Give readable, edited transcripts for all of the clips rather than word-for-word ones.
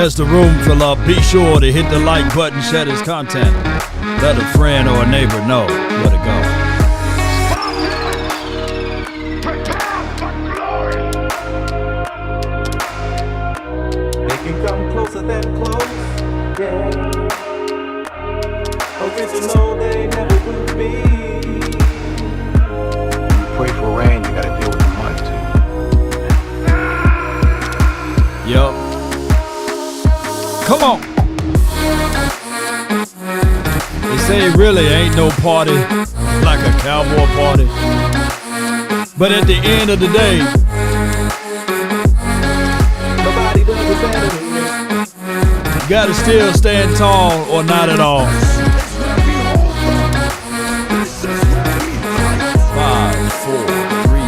As the room fill up, be sure to hit the like button, share this content. Let a friend or a neighbor know where to go. They can come closer than close, yeah. Original, they never would be. You pray for rain, you gotta deal with the mud too. Yup. Come on. They say it really ain't no party like a cowboy party. But at the end of the day, Nobody does it better than me. you gotta still stand tall or not at all. 5, 4, 3,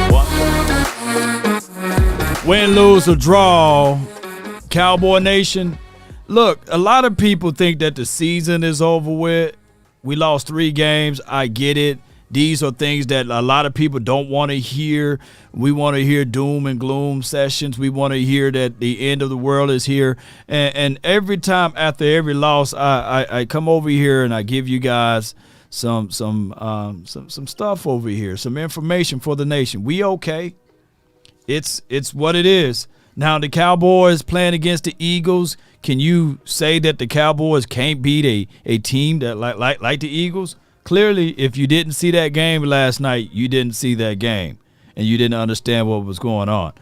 2, 1. Win, lose, or draw, Cowboy Nation. Look, a lot of people think that the season is over with. We lost 3 games. I get it. These are things that a lot of people don't want to hear. We want to hear doom and gloom sessions. We want to hear that the end of the world is here. And every time after every loss, I come over here and I give you guys some stuff over here, some information for the nation. We okay. It's what it is. Now the Cowboys playing against the Eagles. Can you say that the Cowboys can't beat a team that like the Eagles? Clearly, if you didn't see that game last night, you didn't see that game, and you didn't understand what was going on.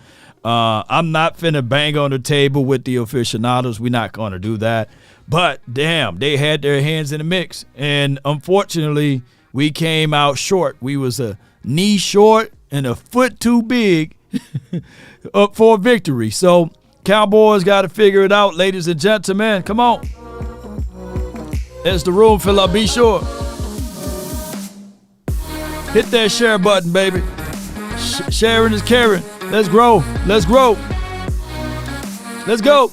I'm not finna bang on the table with the aficionados. We're not going to do that. But, damn, they had their hands in the mix, and unfortunately, we came out short. We was a knee short and a foot too big up for a victory. So Cowboys got to figure it out, ladies and gentlemen. Come on. As the room fill up, be sure. Hit that share button, baby. Sharing is caring. Let's grow. Let's grow. Let's go.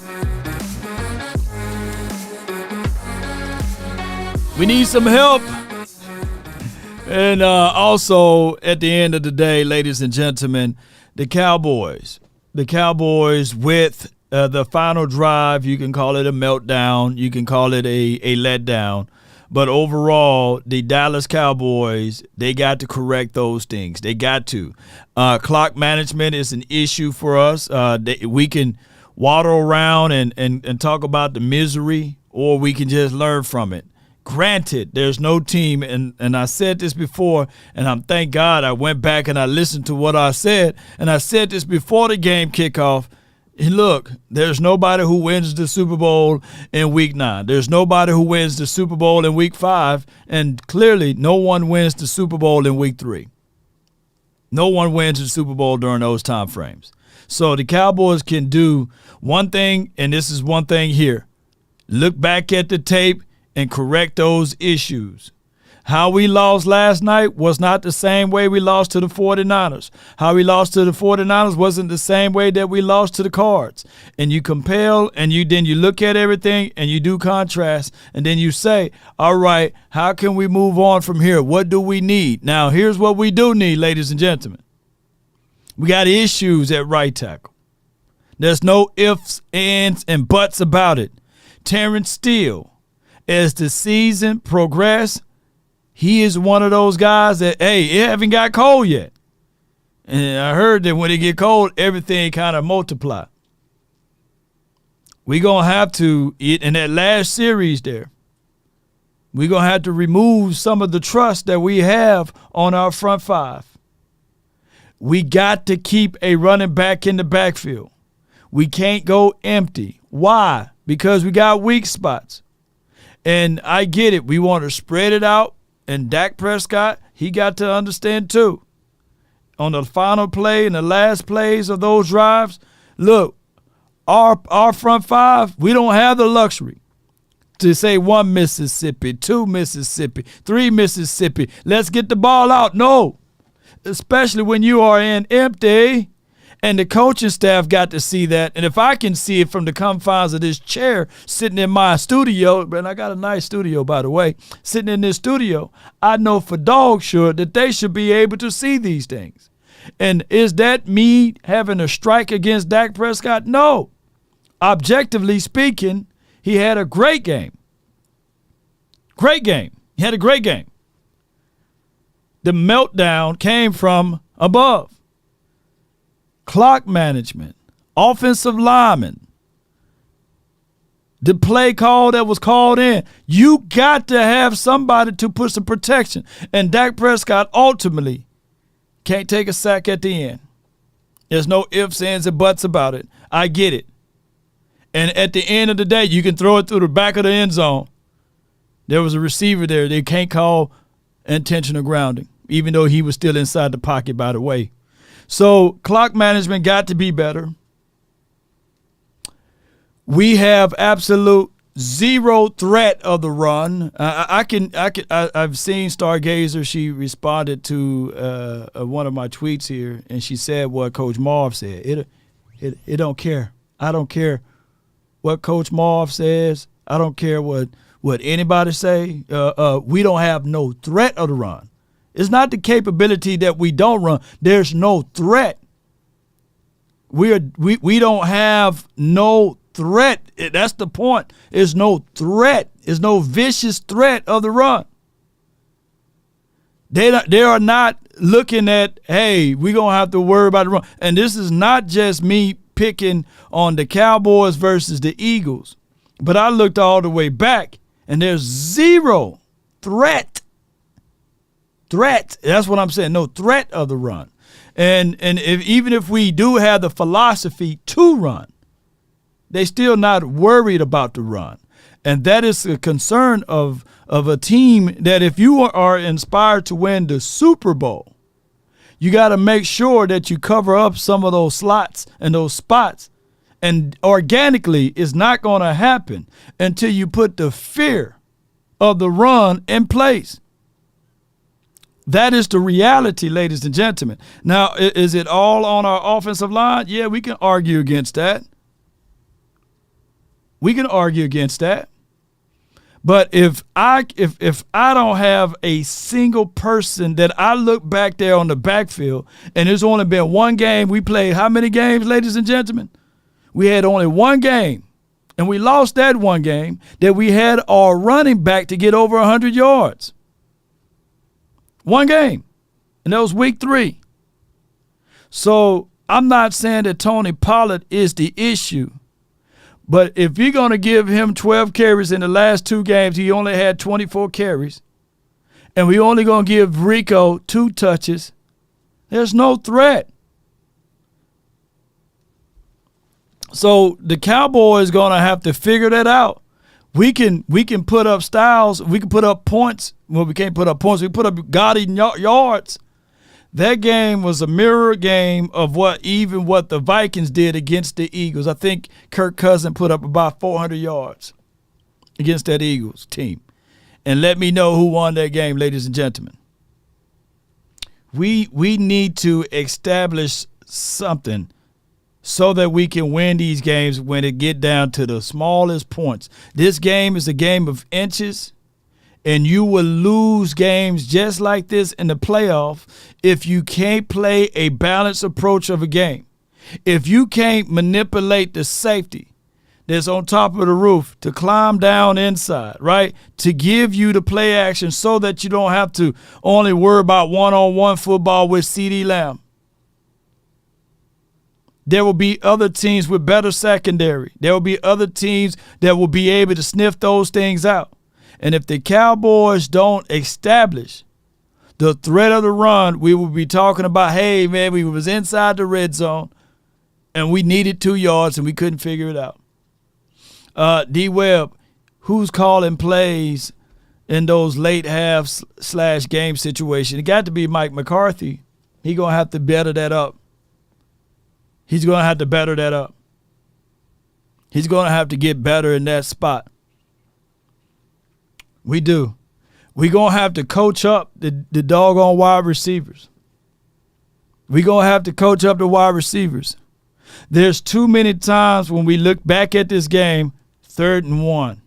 We need some help. And also, at the end of the day, ladies and gentlemen, the Cowboys with the final drive, you can call it a meltdown, you can call it a letdown, but overall, the Dallas Cowboys, they got to correct those things. They got to. Clock management is an issue for us. We can waddle around and talk about the misery, or we can just learn from it. Granted, there's no team, and I said this before, and thank God I went back and I listened to what I said, and I said this before the game kickoff. And look, there's nobody who wins the Super Bowl in Week 9. There's nobody who wins the Super Bowl in Week 5, and clearly no one wins the Super Bowl in Week 3. No one wins the Super Bowl during those time frames. So the Cowboys can do one thing, and this is one thing here. Look back at the tape and correct those issues. How we lost last night was not the same way we lost to the 49ers. How we lost to the 49ers wasn't the same way that we lost to the Cards. And you compare, and then you look at everything and you do contrast, and then you say, all right, how can we move on from here? What do we need? Now, here's what we do need, ladies and gentlemen. We got issues at right tackle. There's no ifs, ands, and buts about it. Terrence Steele, as the season progressed, he is one of those guys that, hey, it haven't got cold yet. And I heard that when it get cold, everything kind of multiply. We're going to have to, in that last series there, we're going to have to remove some of the trust that we have on our front five. We got to keep a running back in the backfield. We can't go empty. Why? Because we got weak spots. And I get it. We want to spread it out. And Dak Prescott, he got to understand too. On the final play and the last plays of those drives, look, our front five, we don't have the luxury to say 1 Mississippi, 2 Mississippi, 3 Mississippi. Let's get the ball out. No, especially when you are in empty. And the coaching staff got to see that. And if I can see it from the confines of this chair sitting in my studio, and I got a nice studio, by the way, sitting in this studio, I know for dog sure that they should be able to see these things. And is that me having a strike against Dak Prescott? No. objectively speaking, he had a great game. Great game. He had a great game. The meltdown came from above. Clock management, offensive linemen, the play call that was called in. You got to have somebody to put some protection. And Dak Prescott ultimately can't take a sack at the end. There's no ifs, ands, and buts about it. I get it. And at the end of the day, you can throw it through the back of the end zone. There was a receiver there. They can't call intentional grounding, even though he was still inside the pocket, by the way. So clock management got to be better. We have absolute zero threat of the run. I've seen Stargazer. She responded to one of my tweets here, and she said what Coach Marv said. It don't care. I don't care what Coach Marv says. I don't care what anybody say. We don't have no threat of the run. It's not the capability that we don't run. There's no threat. We don't have no threat. That's the point. There's no threat. There's no vicious threat of the run. They are not looking at, hey, we're going to have to worry about the run. And this is not just me picking on the Cowboys versus the Eagles. But I looked all the way back, and there's zero threat. That's what I'm saying. No threat of the run. And even if we do have the philosophy to run, they still not worried about the run. And that is a concern of a team that if you are inspired to win the Super Bowl, you got to make sure that you cover up some of those slots and those spots. And organically, it's not going to happen until you put the fear of the run in place. That is the reality, ladies and gentlemen. Now, is it all on our offensive line? Yeah, we can argue against that. We can argue against that. But if I don't have a single person that I look back there on the backfield, and there's only been one game, we played how many games, ladies and gentlemen? We had only one game, and we lost that one game that we had our running back to get over 100 yards. One game, and that was week 3. So I'm not saying that Tony Pollard is the issue, but if you're going to give him 12 carries in the last 2 games, he only had 24 carries, and we only going to give Rico 2 touches, there's no threat. So the Cowboys going to have to figure that out. We can put up styles. We can put up points. Well, we can't put up points. We put up gaudy yards. That game was a mirror game of what the Vikings did against the Eagles. I think Kirk Cousins put up about 400 yards against that Eagles team. And let me know who won that game, ladies and gentlemen. We need to establish something so that we can win these games when it get down to the smallest points. This game is a game of inches, and you will lose games just like this in the playoff if you can't play a balanced approach of a game. If you can't manipulate the safety that's on top of the roof to climb down inside, right, to give you the play action so that you don't have to only worry about one-on-one football with CeeDee Lamb. There will be other teams with better secondary. There will be other teams that will be able to sniff those things out. And if the Cowboys don't establish the threat of the run, we will be talking about, hey, man, we was inside the red zone and we needed 2 yards and we couldn't figure it out. D-Webb, who's calling plays in those late half/game situations? It got to be Mike McCarthy. He's going to have to better that up. He's going to have to better that up. He's going to have to get better in that spot. We do. We're going to have to coach up the doggone wide receivers. We're going to have to coach up the wide receivers. There's too many times when we look back at this game, 3rd and 1,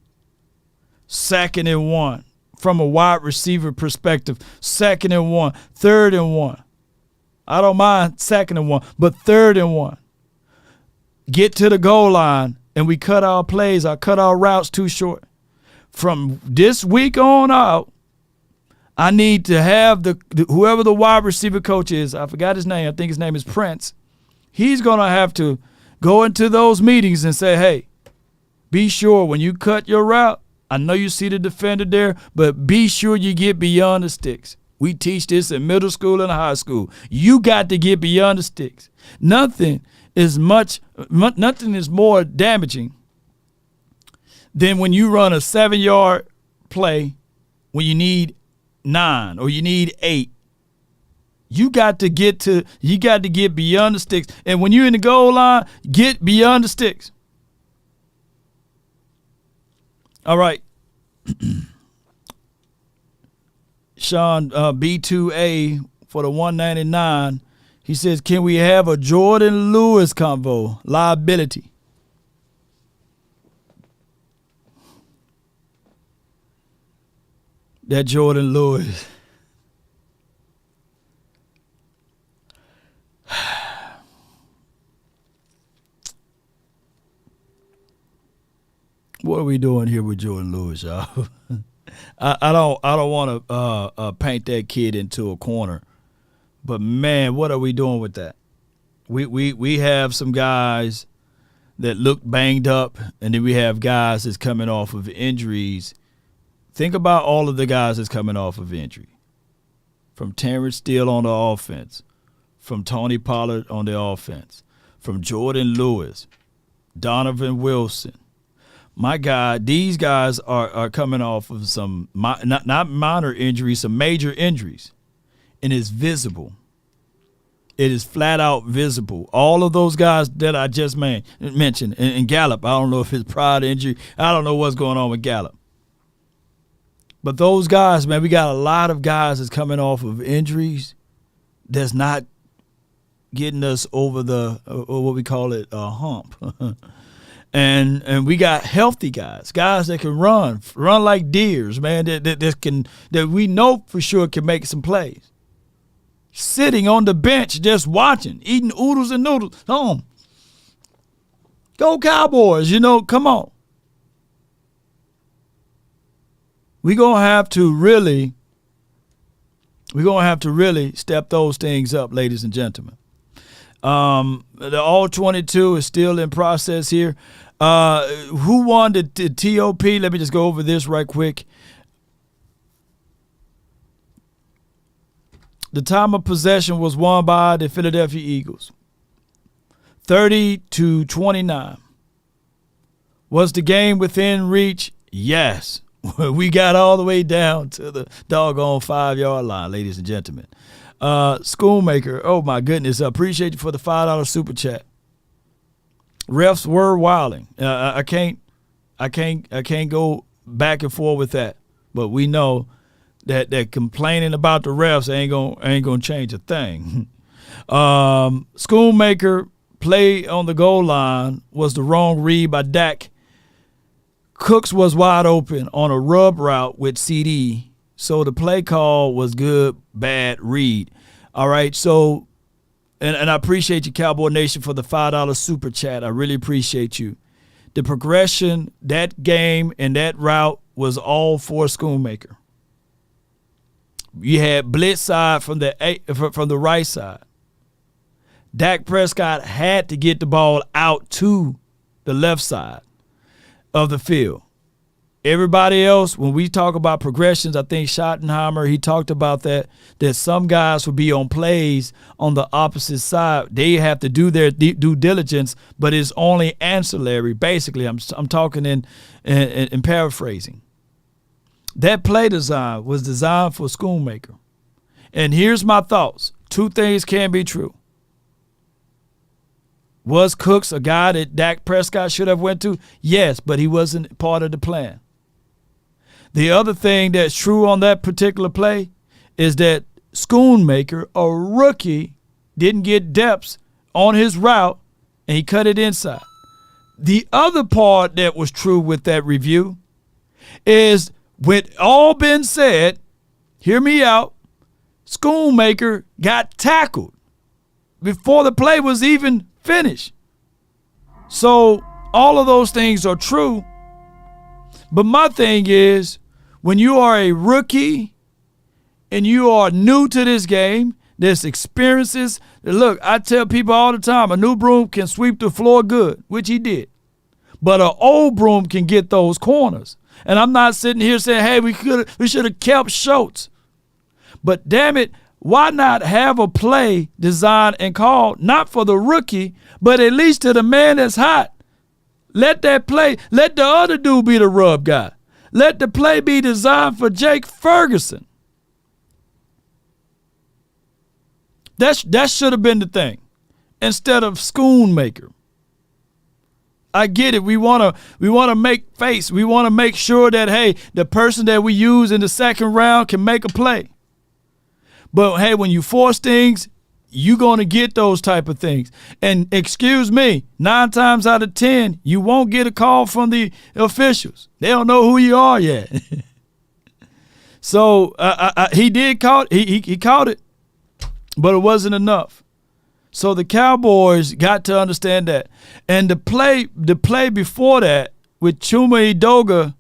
2nd and 1, from a wide receiver perspective, 2nd and 1, 3rd and 1. I don't mind 2nd and 1, but 3rd and 1. Get to the goal line, and we cut our plays, I cut our routes too short. From this week on out, I need to have whoever the wide receiver coach is, I forgot his name, I think his name is Prince. He's going to have to go into those meetings and say, hey, be sure when you cut your route, I know you see the defender there, but be sure you get beyond the sticks. We teach this in middle school and high school. You got to get beyond the sticks. Nothing is more damaging than when you run a 7-yard play when you need 9 or you need 8. You got to get beyond the sticks. And when you're in the goal line, get beyond the sticks. All right. Sean, B2A for the 199. He says, can we have a Jordan Lewis convo? Liability. That Jordan Lewis. What are we doing here with Jordan Lewis, y'all? I don't want to paint that kid into a corner, but man, what are we doing with that? We have some guys that look banged up, and then we have guys that's coming off of injuries. Think about all of the guys that's coming off of injury. From Terrence Steele on the offense, from Tony Pollard on the offense, from Jordan Lewis, Donovan Wilson. My God, these guys are coming off of some not minor injuries, some major injuries, and it's visible. It is flat out visible. All of those guys that I just mentioned, and Gallup, I don't know if it's pride injury. I don't know what's going on with Gallup. But those guys, man, we got a lot of guys that's coming off of injuries that's not getting us over the, what we call it, a hump. And we got healthy guys that can run like deers, man, that we know for sure can make some plays. Sitting on the bench just watching, eating oodles and noodles. Go Cowboys, come on. We're going to have to really step those things up, ladies and gentlemen. The All-22 is still in process here. Who won the TOP? Let me just go over this right quick. The time of possession was won by the Philadelphia Eagles. 30-29. Was the game within reach? Yes. We got all the way down to the doggone 5-yard line, ladies and gentlemen. Schoolmaker, oh my goodness, I appreciate you for the $5 super chat. Refs were wilding. I can't go back and forth with that. But we know that complaining about the refs ain't gonna change a thing. Schoolmaker play on the goal line was the wrong read by Dak. Cooks was wide open on a rub route with CD. So the play call was good, bad read. All right, so, and I appreciate you, Cowboy Nation, for the $5 super chat. I really appreciate you. The progression, that game, and that route was all for Schoonmaker. You had blitz side from the right side. Dak Prescott had to get the ball out to the left side of the field. Everybody else, when we talk about progressions, I think Schottenheimer, he talked about that some guys will be on plays on the opposite side. They have to do their due diligence, but it's only ancillary. Basically, I'm talking in paraphrasing. That play design was designed for Schoonmaker. And here's my thoughts. Two things can be true. Was Cooks a guy that Dak Prescott should have went to? Yes, but he wasn't part of the plan. The other thing that's true on that particular play is that Schoonmaker, a rookie, didn't get depths on his route, and he cut it inside. The other part that was true with that review is, with all been said, hear me out, Schoonmaker got tackled before the play was even finished. So All of those things are true. But my thing is, when you are a rookie and you are new to this game, there's experiences. Look, I tell people all the time, a new broom can sweep the floor good, which he did. But an old broom can get those corners. And I'm not sitting here saying, hey, we should have kept Schultz. But damn it, why not have a play designed and called not for the rookie, but at least to the man that's hot? Let that play, let the other dude be the rub guy. Let the play be designed for Jake Ferguson. That should have been the thing instead of Schoonmaker. I get it. We want to make face. We want to make sure that, hey, the person that we use in the second round can make a play. But, hey, when you force things, you're going to get those type of things. And excuse me, 9 times out of 10, you won't get a call from the officials. They don't know who you are yet. So he did call it. He caught it, but it wasn't enough. So the Cowboys got to understand that. And the play before that with Chuma Edoga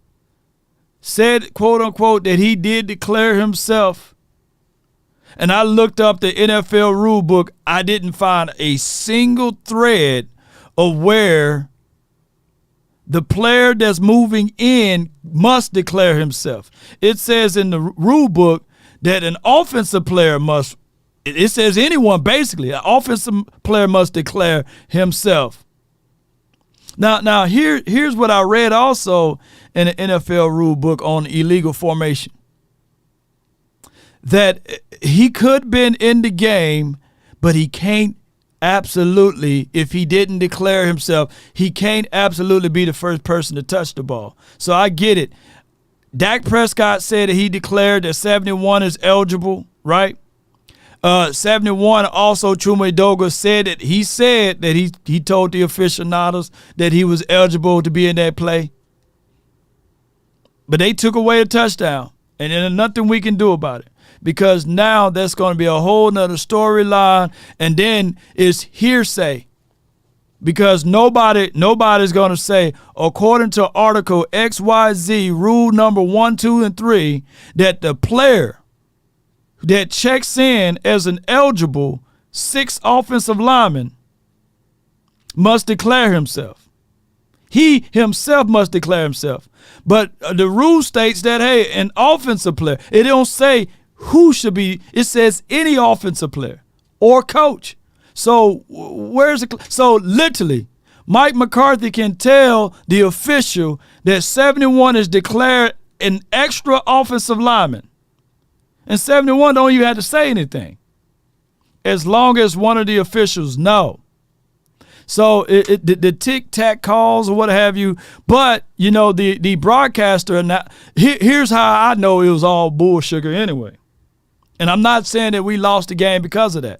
said, quote unquote, that he did declare himself. And I looked up the NFL rule book. I didn't find a single thread of where the player that's moving in must declare himself. It says in the rule book that an offensive player must. It says anyone, basically, an offensive player must declare himself. Now here's what I read also in the NFL rule book on illegal formation. That he could have been in the game, but he can't absolutely, if he didn't declare himself, he can't absolutely be the first person to touch the ball. So I get it. Dak Prescott said that he declared that 71 is eligible, right? 71 also, Chuma Edoga said that he told the aficionados that he was eligible to be in that play. But they took away a touchdown, and there's nothing we can do about it. Because now that's going to be a whole nother storyline, and then it's hearsay. Because nobody's going to say, according to Article XYZ, Rule number 1, 2, and 3, that the player that checks in as an eligible 6th offensive lineman must declare himself. He himself must declare himself. But the rule states that, hey, an offensive player, it don't say who should be, it says any offensive player or coach. So so literally, Mike McCarthy can tell the official that 71 is declared an extra offensive lineman. And 71 don't even have to say anything as long as one of the officials know. So the tic-tac calls or what have you. But, you know, the broadcaster, here's how I know it was all bull sugar anyway. And I'm not saying that we lost the game because of that.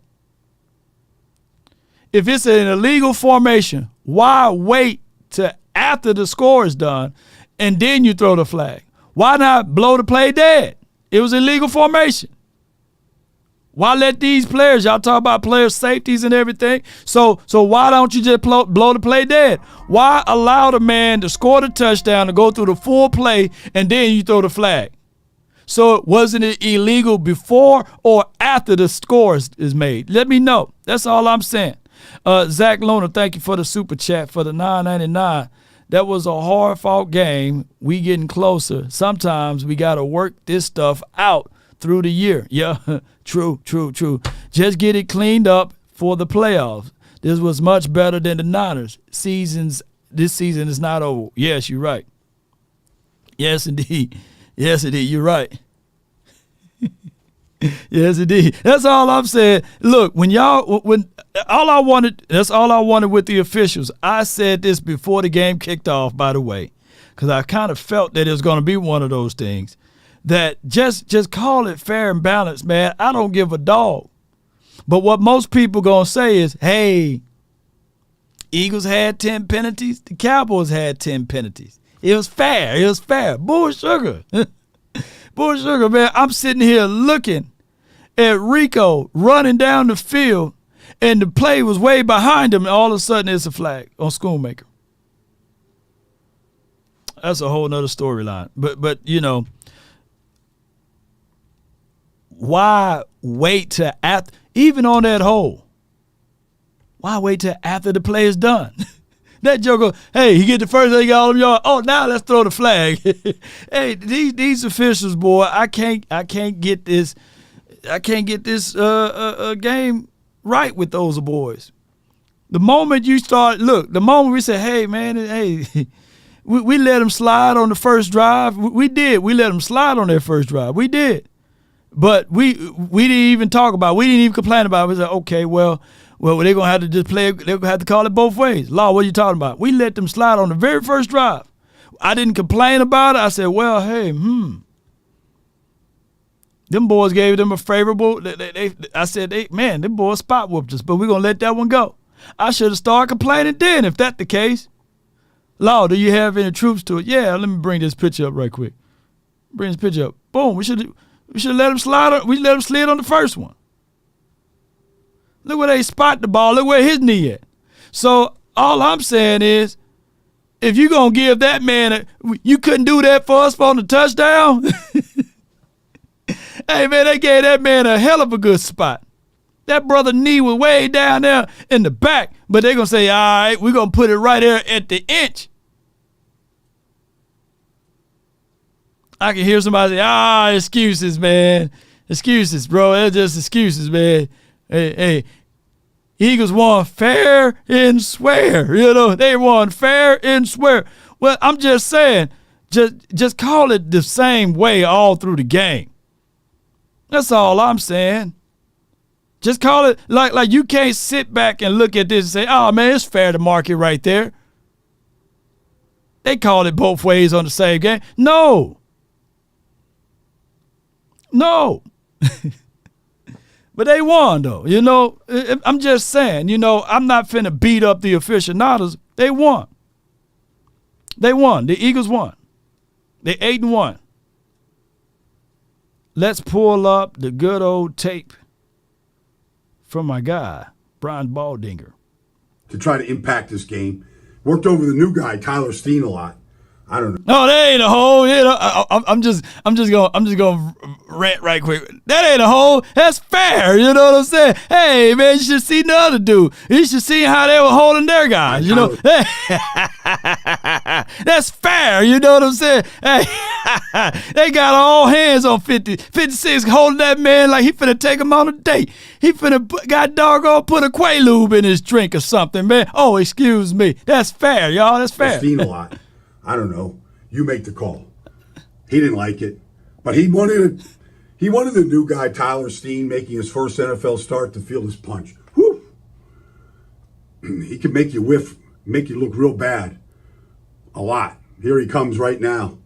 If it's an illegal formation, why wait till after the score is done and then you throw the flag? Why not blow the play dead? It was illegal formation. Why let these players, y'all talk about player safeties and everything, so why don't you just blow the play dead? Why allow the man to score the touchdown, to go through the full play, and then you throw the flag? So wasn't it illegal before or after the score is made? Let me know. That's all I'm saying. Zach Luna, thank you for the super chat for the $9.99. That was a hard-fought game. We getting closer. Sometimes we got to work this stuff out through the year. Yeah, true. Just get it cleaned up for the playoffs. This was much better than the Niners. This season is not over. Yes, you're right. Yes, indeed. You're right. Yes, indeed. That's all I'm saying. Look, that's all I wanted with the officials. I said this before the game kicked off, by the way, because I kind of felt that it was going to be one of those things. That just call it fair and balanced, man. I don't give a dog. But what most people going to say is, hey, Eagles had 10 penalties. The Cowboys had 10 penalties. It was fair. Bull sugar. Bull sugar, man. I'm sitting here looking at Rico running down the field, and the play was way behind him, and all of a sudden it's a flag on Schoonmaker. That's a whole nother storyline. But why wait till after, even on that hole? Why wait till after the play is done? That joker, hey, he get the first, they got all them yards. Oh, now let's throw the flag. Hey, these officials, boy, I can't get this. I can't get this game right with those boys. The moment you start, the moment we say, hey, man, hey, we let them slide on the first drive. We did. We let them slide on their first drive. We did. But we didn't even talk about it. We didn't even complain about it. We said, okay, well, they're going to have to just play. They're going to have to call it both ways. Law, what are you talking about? We let them slide on the very first drive. I didn't complain about it. I said, well, hey, them boys gave them a favorable. I said, them boys spot whooped us, but we're going to let that one go. I should have started complaining then if that's the case. Law, do you have any troops to it? Yeah, let me bring this picture up right quick. Bring this picture up. Boom, we should let them slide. We let them slid on the first one. Look where they spot the ball. Look where his knee at. So all I'm saying is, if you're going to give that man you couldn't do that for us on the touchdown? Hey, man, they gave that man a hell of a good spot. That brother knee was way down there in the back, but they're going to say, all right, we're going to put it right there at the inch. I can hear somebody say, excuses, man. Excuses, bro. They're just excuses, man. Hey, Eagles won fair and square. They won fair and square. Well, I'm just saying, just call it the same way all through the game. That's all I'm saying. Just call it like you can't sit back and look at this and say, oh, man, it's fair to mark it right there. They called it both ways on the same game. No. But they won, though. I'm just saying, I'm not finna beat up the aficionados. They won. The Eagles won. They 8-1. Let's pull up the good old tape from my guy, Brian Baldinger. To try to impact this game. Worked over the new guy, Tyler Steen, a lot. I don't know. No, that ain't a hole. I'm just gonna rant right quick. That ain't a hole. That's fair. You know what I'm saying? Hey, man, you should see the other dude. You should see how they were holding their guys. That's fair. You know what I'm saying? Hey, they got all hands on 56 holding that man like he finna take him on a date. He finna got doggone put a Quaalude in his drink or something, man. Oh, excuse me. That's fair, y'all. That's fair. Steen a lot. I don't know. You make the call. He didn't like it, but he wanted the new guy, Tyler Steen, making his first NFL start to feel his punch. Whew. He can make you whiff, make you look real bad. A lot. Here he comes right now.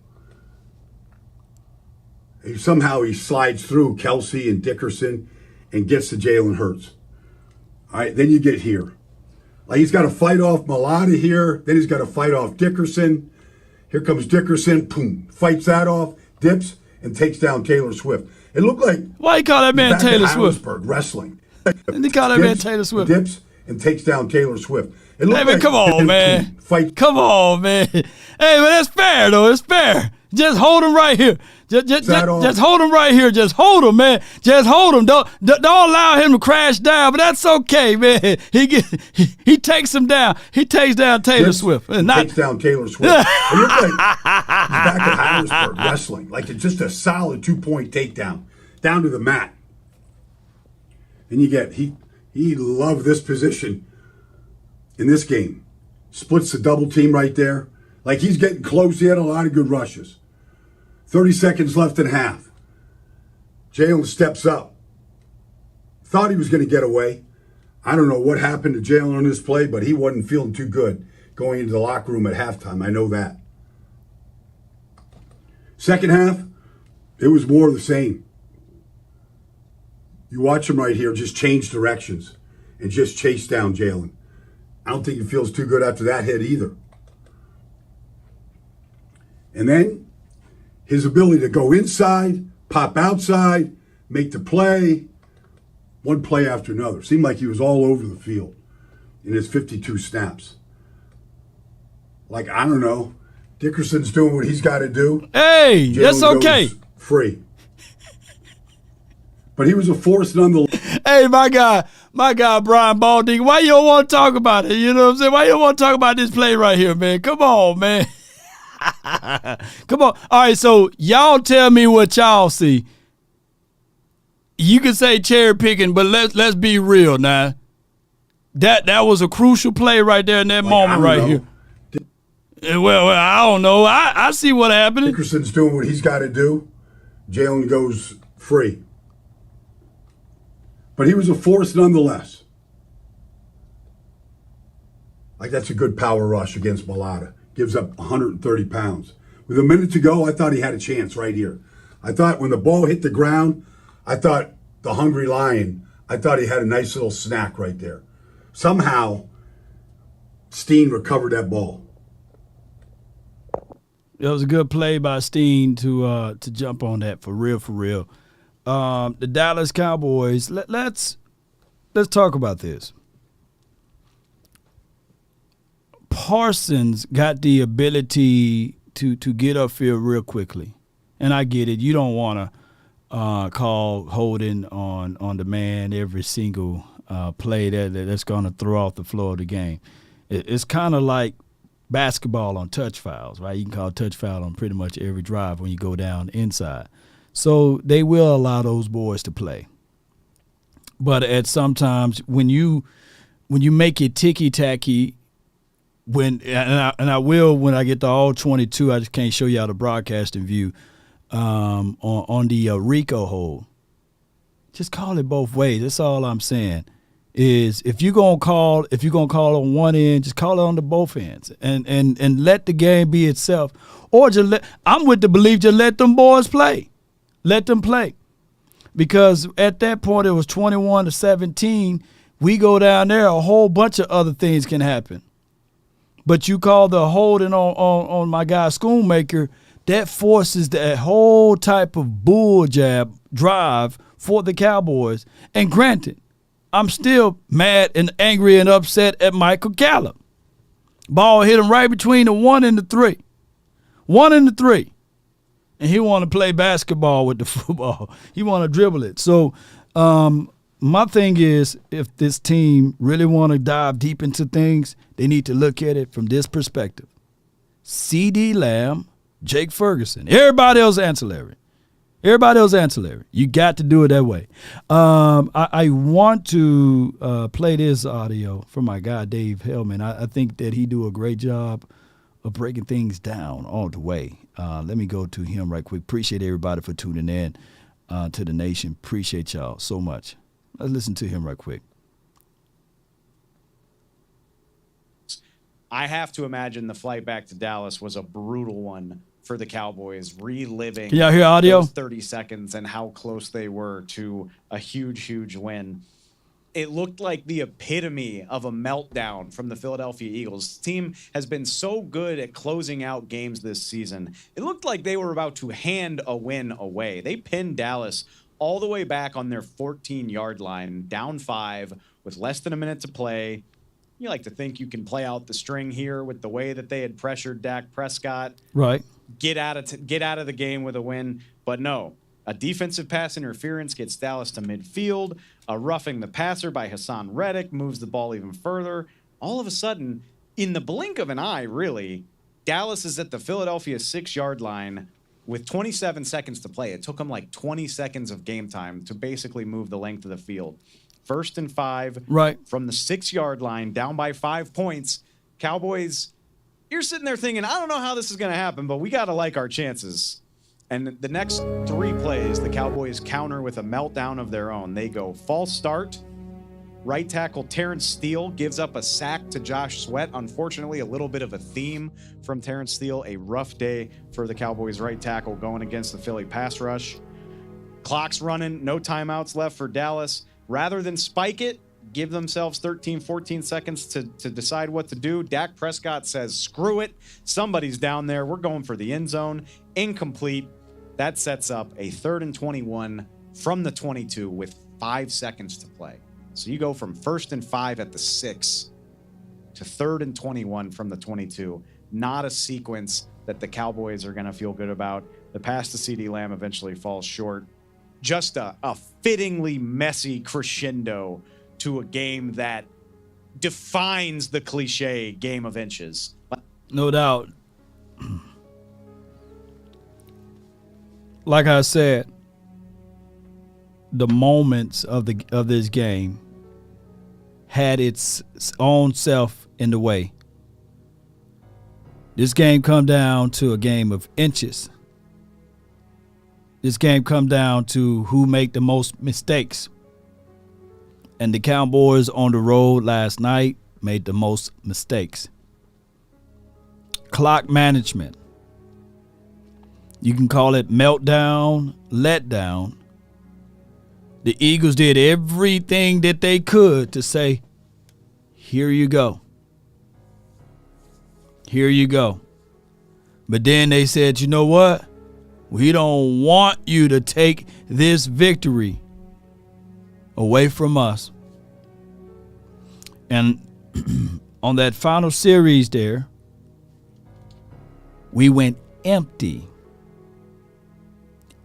Somehow he slides through Kelsey and Dickerson and gets to Jalen Hurts. All right, then you get here. Like he's got to fight off Malata here. Then he's got to fight off Dickerson. Here comes Dickerson, boom, fights that off, dips, and takes down Taylor Swift. It looked like why you call that man Taylor Swift? Wrestling. And they call that man Taylor Swift. Dips and takes down Taylor Swift. It looked man, come on, man. Come on, man. Hey, man, that's fair though. It's fair. Just hold him right here. Just hold him right here. Just hold him, man. Just hold him. Don't allow him to crash down. But that's okay, man. He takes him down. He takes down Taylor Swift. Takes down Taylor Swift. It looked like he's back at Harrisburg wrestling. Like it's just a solid 2-point takedown down to the mat. And you get he loved this position in this game. Splits the double team right there. Like he's getting close. He had a lot of good rushes. 30 seconds left in half. Jalen steps up. Thought he was going to get away. I don't know what happened to Jalen on this play, but he wasn't feeling too good going into the locker room at halftime. I know that. Second half, it was more of the same. You watch him right here just change directions and just chase down Jalen. I don't think he feels too good after that hit either. And then his ability to go inside, pop outside, make the play, one play after another. Seemed like he was all over the field in his 52 snaps. Like, I don't know, Dickerson's doing what he's got to do. Hey, that's Jalen okay. goes free. But he was a force nonetheless. Hey, my guy, Brian Balding, why you don't want to talk about it? You know what I'm saying? Why you don't want to talk about this play right here, man? Come on, man. Come on. All right, so y'all tell me what y'all see. You can say cherry picking, but let's be real now. That was a crucial play right there in that moment right here. Well, I don't know. I see what happened. Dickerson's doing what he's got to do. Jalen goes free. But he was a force nonetheless. Like, that's a good power rush against Malata. Gives up 130 pounds. With a minute to go, I thought he had a chance right here. I thought when the ball hit the ground, I thought the hungry lion, I thought he had a nice little snack right there. Somehow, Steen recovered that ball. It was a good play by Steen to jump on that for real. The Dallas Cowboys. Let's talk about this. Parsons got the ability to get upfield real quickly, and I get it. You don't want to call holding on the man every single play that's going to throw off the flow of the game. It's kind of like basketball on touch fouls, right? You can call touch foul on pretty much every drive when you go down inside. So they will allow those boys to play. But at sometimes when you make it ticky-tacky, and I will when I get to all 22, I just can't show y'all the broadcasting view on the Rico hold. Just call it both ways. That's all I'm saying. Is if you're gonna call on one end, just call it on the both ends, and let the game be itself. Or I'm with the belief, just let them boys play. Let them play. Because at that point it was 21-17. We go down there, a whole bunch of other things can happen. But you call the holding on my guy Schoonmaker, that forces that whole type of bull jab drive for the Cowboys. And granted, I'm still mad and angry and upset at Michael Gallup. Ball hit him right between the 1 and the 3. 1 and the 3. And he want to play basketball with the football. He want to dribble it. So my thing is, if this team really want to dive deep into things, they need to look at it from this perspective. CeeDee Lamb, Jake Ferguson, everybody else ancillary. Everybody else ancillary. You got to do it that way. I want to play this audio from my guy, Dave Hellman. I think that he do a great job of breaking things down all the way. Let me go to him right quick. Appreciate everybody for tuning in to the nation. Appreciate y'all so much. Let's listen to him right quick. I have to imagine the flight back to Dallas was a brutal one for the Cowboys, reliving Can y'all hear audio? those 30 seconds and how close they were to a huge win. It looked like the epitome of a meltdown from the Philadelphia Eagles. The team has been so good at closing out games this season. It looked like they were about to hand a win away. They pinned Dallas all the way back on their 14-yard line, down 5 with less than a minute to play. You like to think you can play out the string here with the way that they had pressured Dak Prescott. Right. Get out of the game with a win. But no, a defensive pass interference gets Dallas to midfield. A roughing the passer by Hassan Reddick moves the ball even further. All of a sudden, in the blink of an eye, really, Dallas is at the Philadelphia 6-yard line with 27 seconds to play. It took them like 20 seconds of game time to basically move the length of the field. 1st and 5 right from the 6-yard line, down by 5 points. Cowboys, you're sitting there thinking, I don't know how this is going to happen, but we got to like our chances. And the next 3 plays, the Cowboys counter with a meltdown of their own. They go false start. Right tackle Terrence Steele gives up a sack to Josh Sweat. Unfortunately, a little bit of a theme from Terrence Steele. A rough day for the Cowboys right tackle going against the Philly pass rush. Clock's running, no timeouts left for Dallas. Rather than spike it, give themselves 13, 14 seconds to decide what to do. Dak Prescott says, screw it. Somebody's down there. We're going for the end zone. Incomplete. That sets up a 3rd and 21 from the 22 with 5 seconds to play. So you go from 1st and 5 at the 6 to 3rd and 21 from the 22. Not a sequence that the Cowboys are going to feel good about. The pass to CeeDee Lamb eventually falls short. Just a fittingly messy crescendo to a game that defines the cliche game of inches. No doubt. Like I said, the moments of this game had its own self in the way. This game come down to a game of inches. This game come down to who make the most mistakes. And the Cowboys on the road last night made the most mistakes. Clock management. You can call it meltdown, letdown. The Eagles did everything that they could to say, here you go. Here you go. But then they said, you know what? We don't want you to take this victory away from us. And on that final series there, we went empty.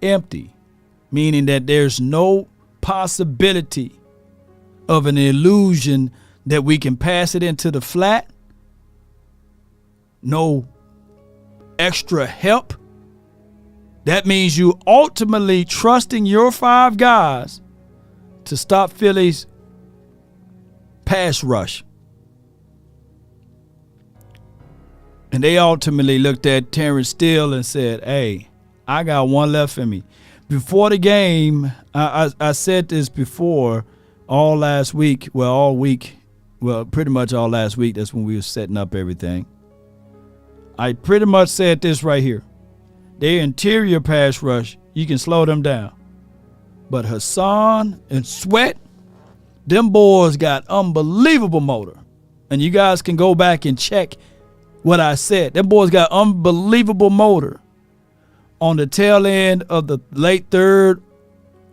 Empty, meaning that there's no possibility of an illusion that we can pass it into the flat. No extra help. That means you ultimately trusting your 5 guys to stop Philly's pass rush. And they ultimately looked at Terrence Steele and said, hey, I got one left in me. Before the game, I said this before all last week. Well, all week. Well, pretty much all last week. That's when we were setting up everything. I pretty much said this right here. Their interior pass rush, you can slow them down. But Hassan and Sweat, them boys got unbelievable motor. And you guys can go back and check what I said. Them boys got unbelievable motor on the tail end of the late third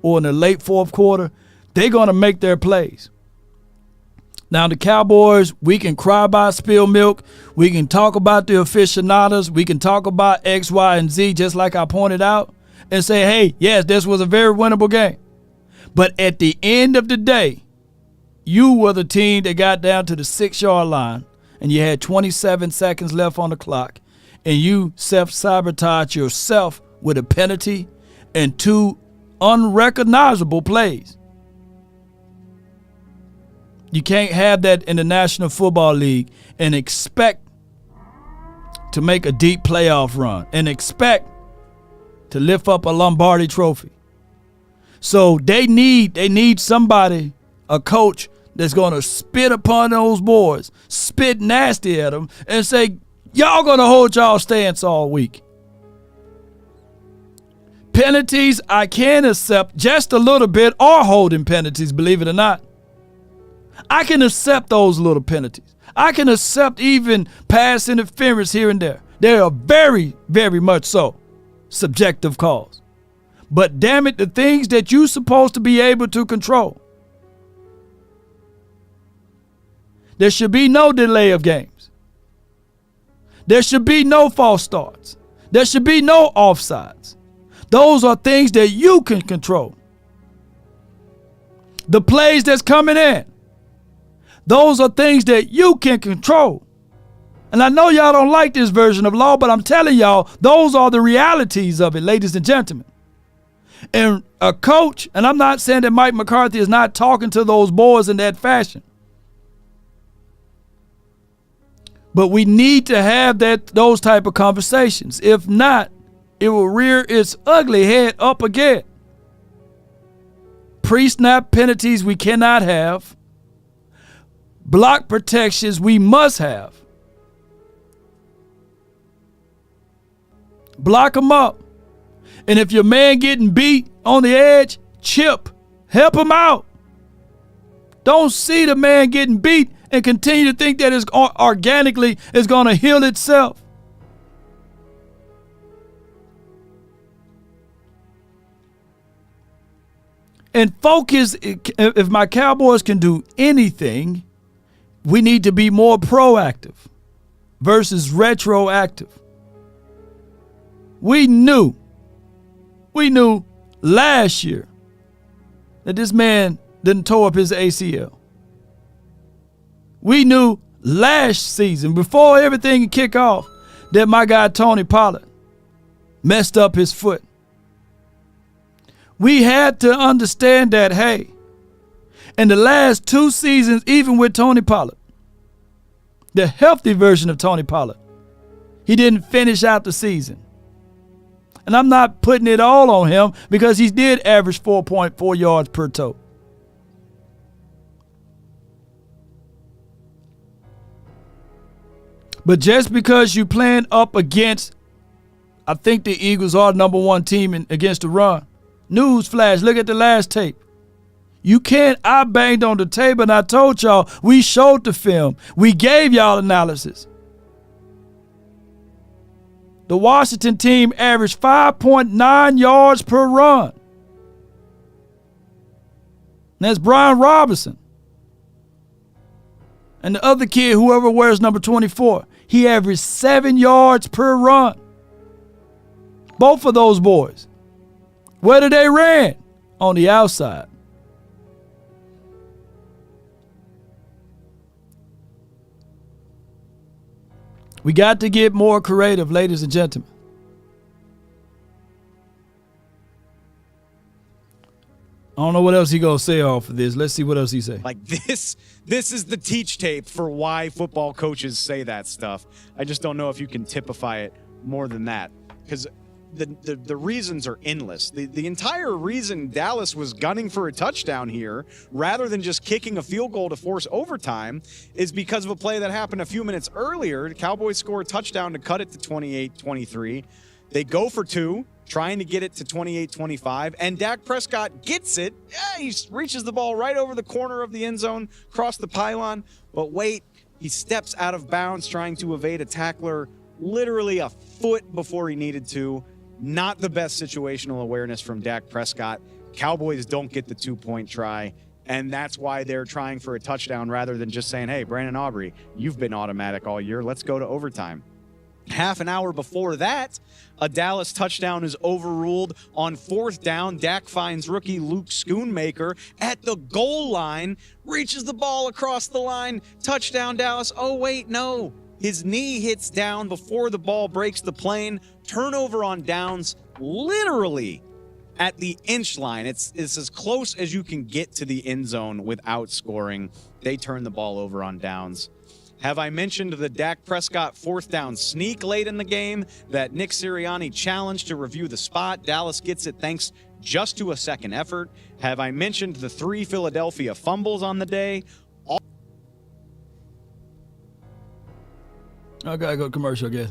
or in the late fourth quarter. They're going to make their plays. Now, the Cowboys, we can cry about spilled milk. We can talk about the aficionados. We can talk about X, Y, and Z, just like I pointed out, and say, hey, yes, this was a very winnable game. But at the end of the day, you were the team that got down to the 6-yard line, and you had 27 seconds left on the clock, and you self-sabotaged yourself with a penalty and 2 unrecognizable plays. You can't have that in the National Football League and expect to make a deep playoff run and expect to lift up a Lombardi trophy. So they need somebody, a coach, that's going to spit upon those boys, spit nasty at them, and say, y'all going to hold y'all stance all week. Penalties, I can accept just a little bit, or holding penalties, believe it or not. I can accept those little penalties. I can accept even pass interference here and there. They are very, very much so subjective calls. But damn it, the things that you're supposed to be able to control. There should be no delay of games. There should be no false starts. There should be no offsides. Those are things that you can control. The plays that's coming in, those are things that you can control. And I know y'all don't like this version of law, but I'm telling y'all, those are the realities of it, ladies and gentlemen. And a coach, and I'm not saying that Mike McCarthy is not talking to those boys in that fashion, but we need to have those type of conversations. If not, it will rear its ugly head up again. Pre-snap penalties we cannot have. Block protections we must have. Block them up. And if your man getting beat on the edge, chip. Help him out. Don't see the man getting beat and continue to think that it's organically is going to heal itself. And focus, if my Cowboys can do anything, we need to be more proactive versus retroactive. We knew last year that this man didn't tore up his ACL. We knew last season, before everything could kick off, that my guy Tony Pollard messed up his foot. We had to understand that, hey, in the last 2 seasons, even with Tony Pollard, the healthy version of Tony Pollard, he didn't finish out the season. And I'm not putting it all on him because he did average 4.4 yards per toe. But just because you playing up against, I think the Eagles are number 1 team against the run. Newsflash, look at the last tape. You can't, I banged on the table and I told y'all, we showed the film. We gave y'all analysis. The Washington team averaged 5.9 yards per run. And that's Brian Robinson. And the other kid, whoever wears number 24, he averaged 7 yards per run. Both of those boys. Where did they ran? On the outside. We got to get more creative, ladies and gentlemen. I don't know what else he gonna say off of this. Let's see what else he say. Like this is the teach tape for why football coaches say that stuff. I just don't know if you can typify it more than that, because the reasons are endless. The entire reason Dallas was gunning for a touchdown here rather than just kicking a field goal to force overtime is because of a play that happened a few minutes earlier. The Cowboys score a touchdown to cut it to 28-23. They go for 2, trying to get it to 28-25, and Dak Prescott gets it. Yeah, he reaches the ball right over the corner of the end zone, across the pylon, but wait, he steps out of bounds trying to evade a tackler literally a foot before he needed to. Not the best situational awareness from Dak Prescott. Cowboys don't get the 2-point try, and that's why they're trying for a touchdown rather than just saying, hey, Brandon Aubrey, you've been automatic all year. Let's go to overtime. Half an hour before that, a Dallas touchdown is overruled on 4th down. Dak finds rookie Luke Schoonmaker at the goal line, reaches the ball across the line. Touchdown, Dallas. Oh, wait, no. His knee hits down before the ball breaks the plane. Turnover on downs, literally at the inch line. It's as close as you can get to the end zone without scoring. They turn the ball over on downs. Have I mentioned the Dak Prescott 4th down sneak late in the game that Nick Sirianni challenged to review the spot? Dallas gets it thanks just to a second effort. Have I mentioned the 3 Philadelphia fumbles on the day? I gotta go commercial again.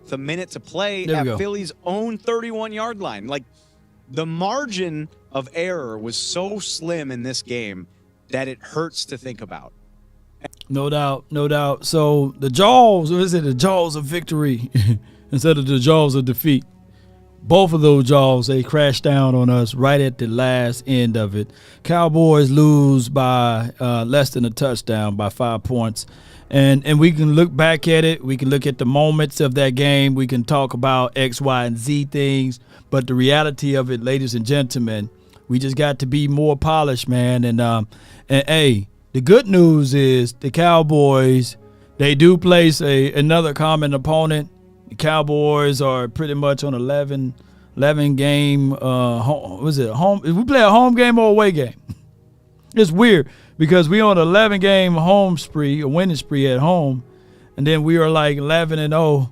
The minute to play at Philly's own 31-yard line. Like, the margin of error was so slim in this game that it hurts to think about. No doubt, no doubt. So the jaws, or is it the jaws of victory instead of the jaws of defeat? Both of those jaws, they crashed down on us right at the last end of it. Cowboys lose by less than a touchdown, by 5 points. And we can look back at it. We can look at the moments of that game. We can talk about X, Y, and Z things. But the reality of it, ladies and gentlemen, we just got to be more polished, man. And hey, the good news is the Cowboys, they do place another common opponent. The Cowboys are pretty much on 11 game. Was it home? We play a home game or away game. It's weird because we on an 11 game home spree, a winning spree at home, and then we are like 11-0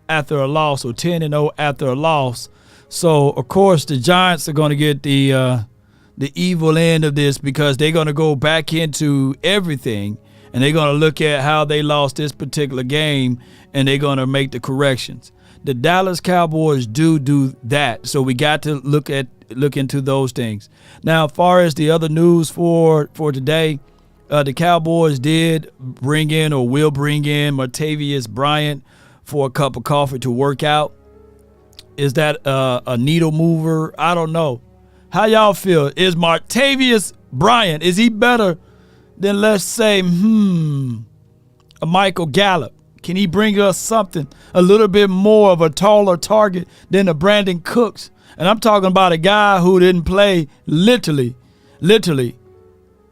after a loss or 10-0 after a loss. So of course the Giants are going to get the evil end of this because they're going to go back into everything and they're going to look at how they lost this particular game and they're going to make the corrections. The Dallas Cowboys do that, so we got to look into those things. Now, as far as the other news for today, the Cowboys did bring in or will bring in Martavius Bryant for a cup of coffee to work out. Is that a needle mover? I don't know. How y'all feel? Is Martavius Bryant, is he better than, let's say, a Michael Gallup? Can he bring us something a little bit more of a taller target than the Brandon Cooks? And I'm talking about a guy who didn't play literally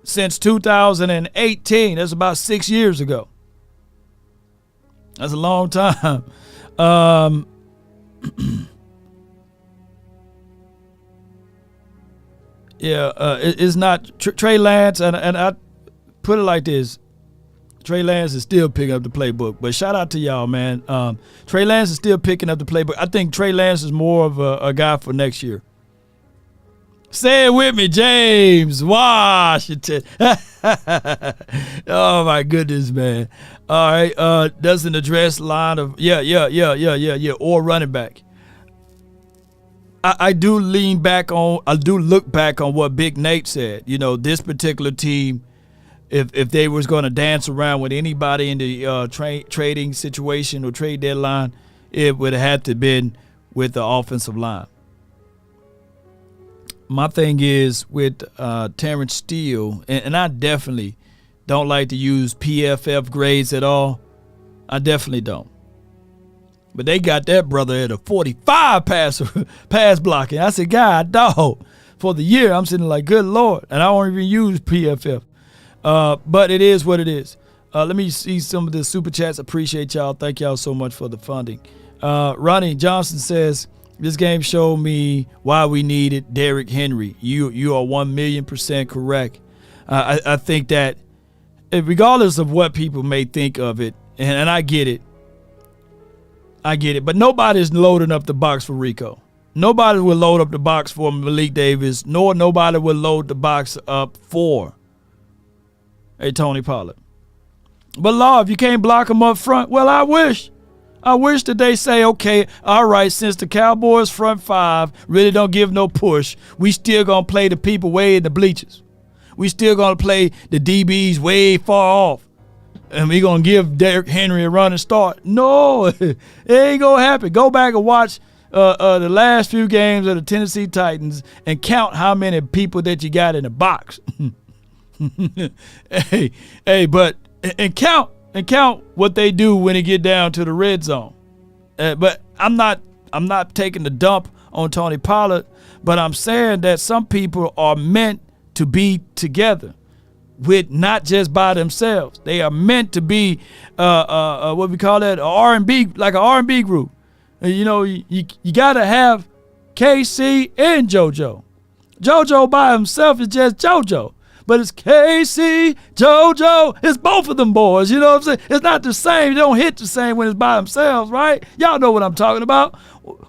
since 2018. That's about 6 years ago. That's a long time. It's not Trey Lance, and I put it like this. Trey Lance is still picking up the playbook, but shout out to y'all, man. Trey Lance is still picking up the playbook. I think Trey Lance is more of a guy for next year. Say it with me, James Washington. Oh my goodness, man. All right, doesn't address line of or running back. I do look back on what Big Nate said. You know, this particular team, if they was going to dance around with anybody in the trading situation or trade deadline, it would have had to been with the offensive line. My thing is with Terrence Steele, and I definitely don't like to use PFF grades at all. I definitely don't. But they got that brother at a 45 pass blocking. I said, God, dog, for the year, I'm sitting like, good Lord. And I don't even use PFF. But it is what it is. Let me see some of the super chats. Appreciate y'all. Thank y'all so much for the funding. Ronnie Johnson says, this game showed me why we needed Derrick Henry. You are 1,000,000% correct. I think that regardless of what people may think of it, and I get it, but nobody's loading up the box for Rico. Nobody will load up the box for Malik Davis, nor nobody will load the box up for Tony Pollard. But, Law, if you can't block him up front, well, I wish that they say, okay, all right, since the Cowboys front five really don't give no push, we still going to play the people way in the bleachers. We still going to play the DBs way far off. And we going to give Derrick Henry a run and start. No, it ain't going to happen. Go back and watch the last few games of the Tennessee Titans and count how many people that you got in the box. But count what they do when they get down to the red zone. But I'm not taking the dump on Tony Pollard, but I'm saying that some people are meant to be together, with not just by themselves. They are meant to be what we call that, R&B, like an R&B group. You know, you got to have KC and JoJo. JoJo by himself is just JoJo. But it's KC, JoJo, it's both of them boys, you know what I'm saying? It's not the same. They don't hit the same when it's by themselves, right? Y'all know what I'm talking about.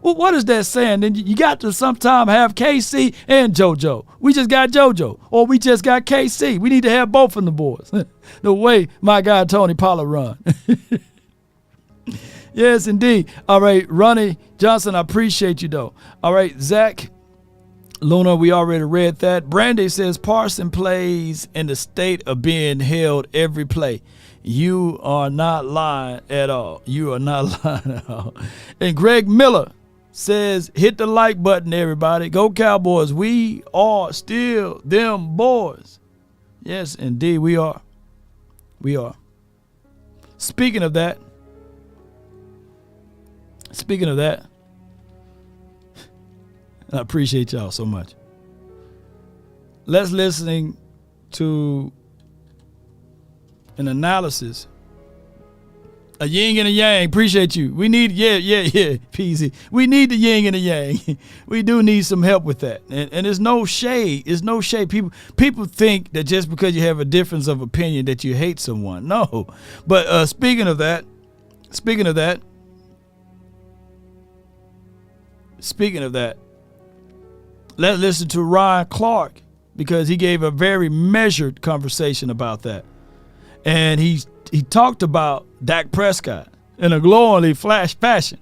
What is that saying? Then you got to sometime have KC and JoJo. We just got JoJo, or we just got KC. We need to have both of the boys. The way my guy Tony Pollard run. Yes, indeed. All right, Ronnie Johnson, I appreciate you, though. All right, Zach Luna, we already read that. Brandy says Parson plays in the state of being held every play. You are not lying at all. You are not lying at all. And Greg Miller says, hit the like button, everybody. Go Cowboys. We are still them boys. Yes, indeed, we are. We are. Speaking of that, I appreciate y'all so much. Let's listen to an analysis. A yin and a yang. Appreciate you. We need, PZ. We need the yin and the yang. We do need some help with that. And there's no shade. There's no shade. People think that just because you have a difference of opinion that you hate someone. No. But speaking of that, let's listen to Ryan Clark, because he gave a very measured conversation about that. And he talked about Dak Prescott in a glowingly flash fashion.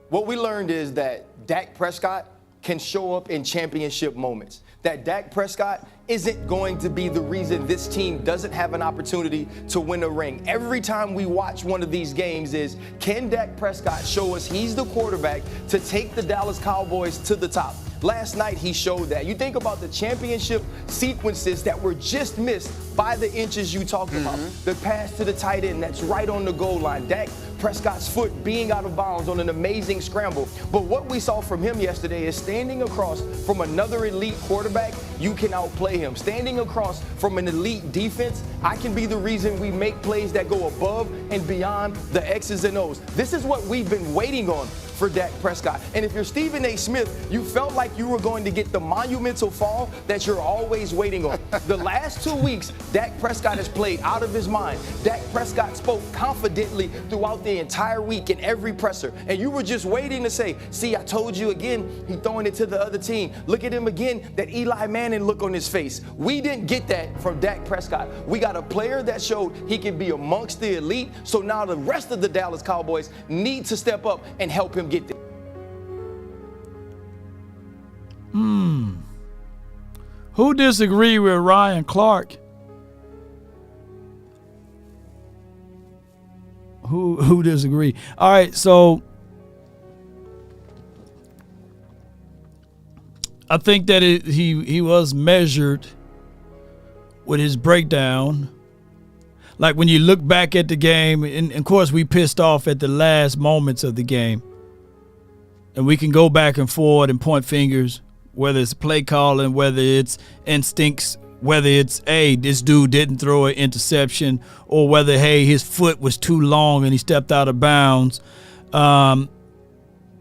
What we learned is that Dak Prescott can show up in championship moments. That Dak Prescott isn't going to be the reason this team doesn't have an opportunity to win a ring. Every time we watch one of these games is, can Dak Prescott show us he's the quarterback to take the Dallas Cowboys to the top? Last night, he showed that. You think about the championship sequences that were just missed by the inches you talked about. The pass to the tight end that's right on the goal line. Dak Prescott's foot being out of bounds on an amazing scramble. But what we saw from him yesterday is standing across from another elite quarterback, you can outplay him. Standing across from an elite defense, I can be the reason we make plays that go above and beyond the X's and O's. This is what we've been waiting on for Dak Prescott. And if you're Stephen A. Smith, you felt like you were going to get the monumental fall that you're always waiting on. The last 2 weeks, Dak Prescott has played out of his mind. Dak Prescott spoke confidently throughout the entire week in every presser. And you were just waiting to say, see, I told you again, he's throwing it to the other team. Look at him again, that Eli Manning look on his face. We didn't get that from Dak Prescott. We got a player that showed he can be amongst the elite. So now the rest of the Dallas Cowboys need to step up and help him get there. Who disagree with Ryan Clark? Who disagree? All right, so I think that he was measured with his breakdown. Like when you look back at the game, and of course we pissed off at the last moments of the game. And we can go back and forth and point fingers, whether it's play calling, whether it's instincts, whether it's, hey, this dude didn't throw an interception, or whether, hey, his foot was too long and he stepped out of bounds.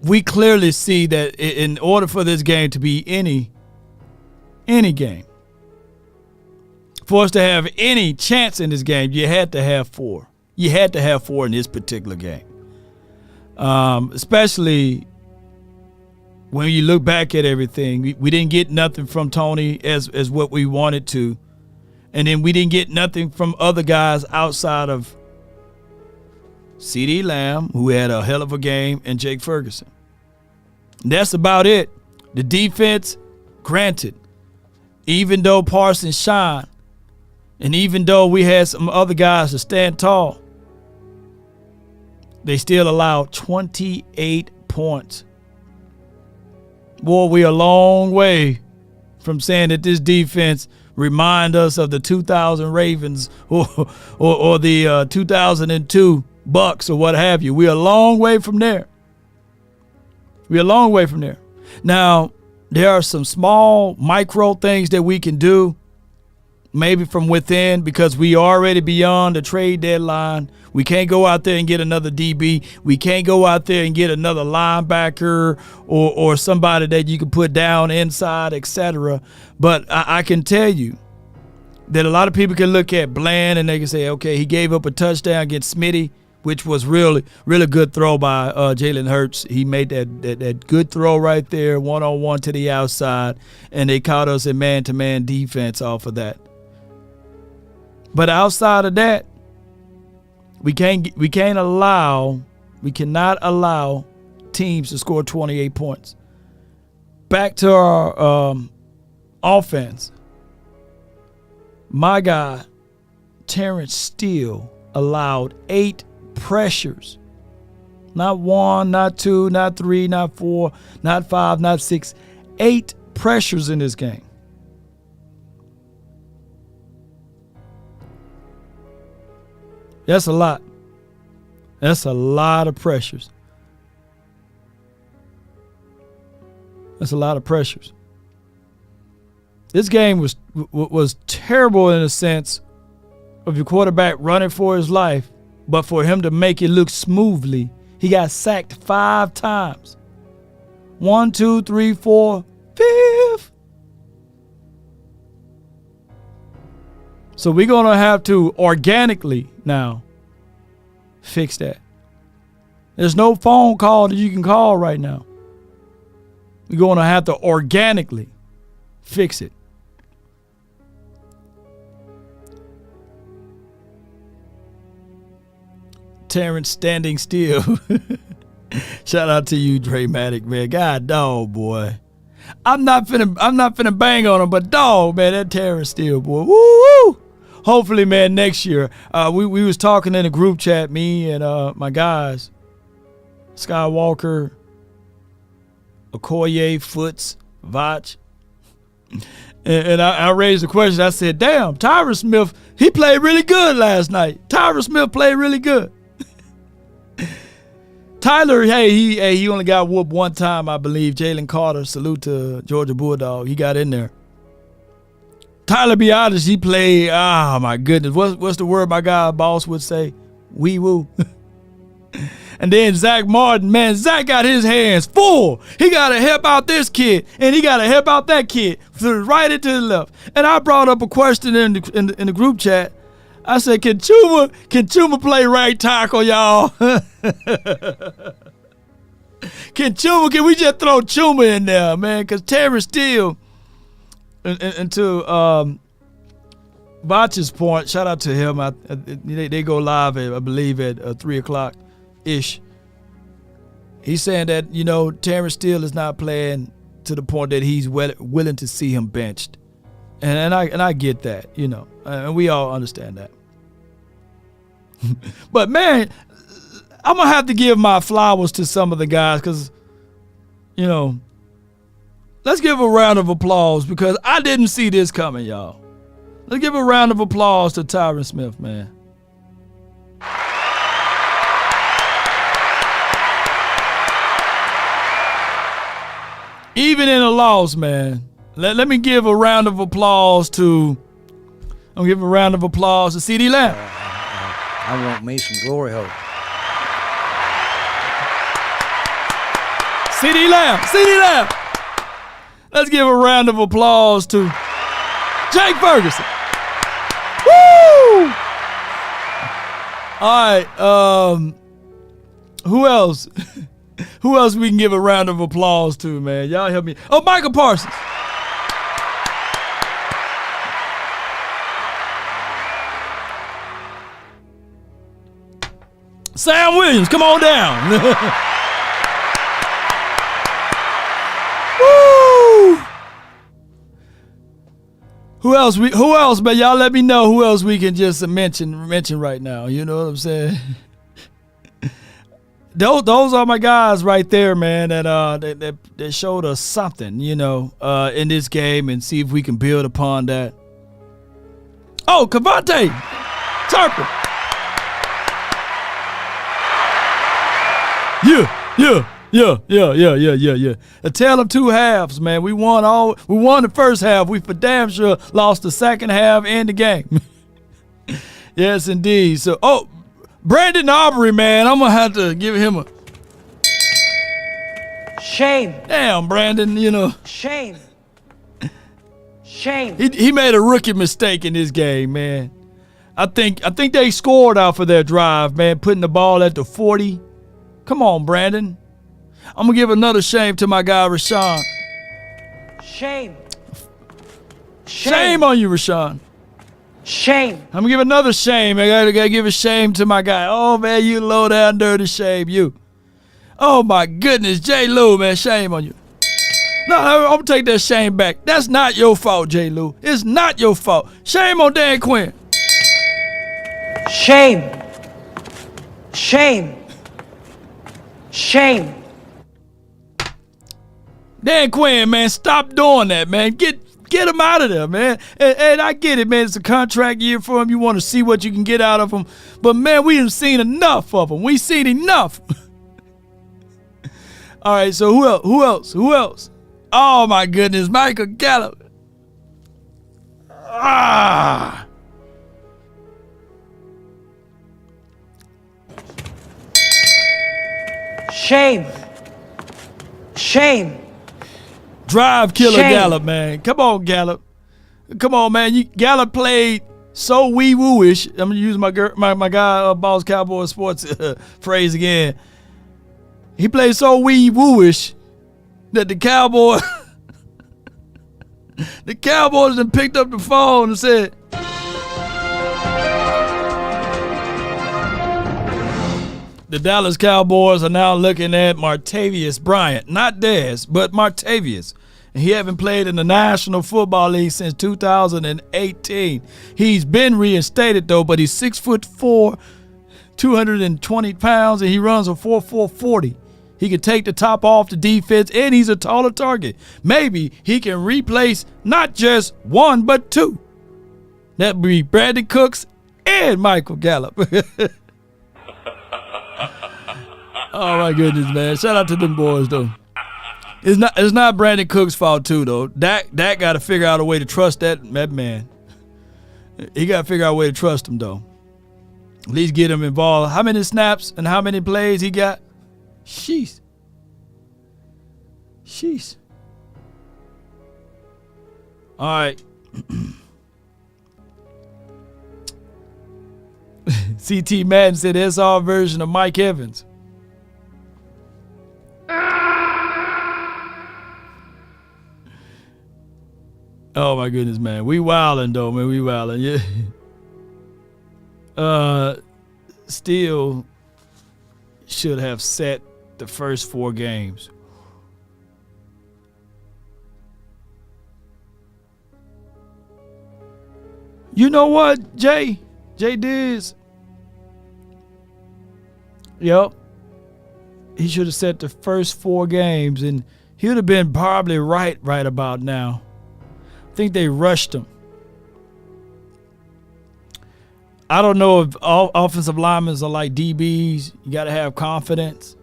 We clearly see that in order for this game to be any game, for us to have any chance in this game, you had to have 4. You had to have 4 in this particular game, especially when you look back at everything. We didn't get nothing from Tony as what we wanted to. And then we didn't get nothing from other guys outside of CeeDee Lamb, who had a hell of a game, and Jake Ferguson. And that's about it. The defense, granted, even though Parsons shined, and even though we had some other guys to stand tall, they still allowed 28 points. Boy, we're a long way from saying that this defense remind us of the 2000 Ravens or the 2002 Bucks or what have you. We're a long way from there. We're a long way from there. Now, there are some small micro things that we can do, maybe from within, because we already beyond the trade deadline. We can't go out there and get another DB. We can't go out there and get another linebacker or somebody that you can put down inside, etc. But I can tell you that a lot of people can look at Bland and they can say, okay, he gave up a touchdown against Smitty, which was really good throw by Jalen Hurts. He made that good throw right there, one-on-one to the outside, and they caught us in man-to-man defense off of that. But outside of that, we cannot allow teams to score 28 points. Back to our offense. My guy, Terrence Steele, allowed 8 pressures. Not 1, not 2, not 3, not 4, not 5, not 6. 8 pressures in this game. That's a lot. That's a lot of pressures. That's a lot of pressures. This game was terrible in a sense of your quarterback running for his life, but for him to make it look smoothly, he got sacked 5 times. 1, 2, 3, 4, 5. So we're going to have to organically now fix that. There's no phone call that you can call right now. We're going to have to organically fix it. Terrence standing still. Shout out to you, Dramatic, man. God dog, boy. I'm not finna bang on him, but dog, man, that Terrence Steele, boy. Woo! Hopefully, man, next year. We was talking in a group chat, me and my guys, Skywalker, Okoye, Foots, Vach. And I raised the question. I said, damn, Tyron Smith, he played really good last night. Tyron Smith played really good. Tyler, he only got whooped one time, I believe. Jalen Carter, salute to Georgia Bulldog. He got in there. Tyler Biadasz, he played, oh my goodness. What's the word my guy boss would say? Wee woo. And then Zach Martin, man, Zach got his hands full. He got to help out this kid, and he got to help out that kid, to the right and to the left. And I brought up a question in the group chat. I said, can Chuma play right tackle, y'all? Can we just throw Chuma in there, man? Because Terrence Steele, and to Botch's point, shout out to him. They go live, I believe, at 3 o'clock-ish. He's saying that, Terrence Steele is not playing to the point that he's willing to see him benched. And I get that, and we all understand that. But, man, I'm going to have to give my flowers to some of the guys because, let's give a round of applause because I didn't see this coming, y'all. Let's give a round of applause to Tyron Smith, man. Even in a loss, man. Let me give a round of applause to CeeDee Lamb. I want me some glory hole. CeeDee Lamb. Let's give a round of applause to Jake Ferguson. Woo! All right. Who else? Who else we can give a round of applause to, man? Y'all help me. Oh, Michael Parsons. Sam Williams, come on down. Woo! Who else, man? Y'all let me know who else we can just mention right now. You know what I'm saying? Those are my guys right there, man, that showed us something, in this game, and see if we can build upon that. Oh, Cavante Turpin. Yeah. A tale of two halves, man. We won the first half. We for damn sure lost the second half and the game. Yes, indeed. So, Brandon Aubrey, man, I'm going to have to give him a shame. Damn, Brandon, Shame. He made a rookie mistake in this game, man. I think they scored off of their drive, man, putting the ball at the 40. Come on, Brandon. I'm going to give another shame to my guy, Rashawn. Shame. Shame on you, Rashawn. Shame. I'm going to give another shame. I got to give a shame to my guy. Oh, man, you low down dirty shame, you. Oh, my goodness. J. Lou, man, shame on you. No, I'm going to take that shame back. That's not your fault, J. Lou. It's not your fault. Shame on Dan Quinn. Shame. Shame. Shame. Dan Quinn, man, stop doing that, man. Get him out of there, man. And I get it, man. It's a contract year for him. You want to see what you can get out of him. But, man, we done seen enough of him. We seen enough. All right, so who else? Oh, my goodness. Michael Gallup. Shame. Shame. Drive killer Shame. Gallup, man. Come on, Gallup. Come on, man. Gallup played so wee-woo-ish. I'm going to use my guy, Boss Cowboys Sports phrase again. He played so wee-woo-ish that the Cowboys done picked up the phone and said, the Dallas Cowboys are now looking at Martavius Bryant. Not Dez, but Martavius. He haven't played in the National Football League since 2018. He's been reinstated, though, but he's 6'4", 220 pounds, and he runs a 4.4 40. He can take the top off the defense, and he's a taller target. Maybe he can replace not just one, but two. That'd be Brandon Cooks and Michael Gallup. Oh, my goodness, man. Shout out to them boys, though. It's not Brandon Cooks' fault, too, though. Dak got to figure out a way to trust that man. He got to figure out a way to trust him, though. At least get him involved. How many snaps and how many plays he got? Sheesh. All right. CT Madden said that's our version of Mike Evans. Oh my goodness, man. We wildin' though, man. We wildin'. Yeah. Still should have set the first 4 games. You know what, Jay Diz? Yep. He should have set the first 4 games, and he would have been probably right about now. I think they rushed him. I don't know if all offensive linemen are like DBs. You got to have confidence.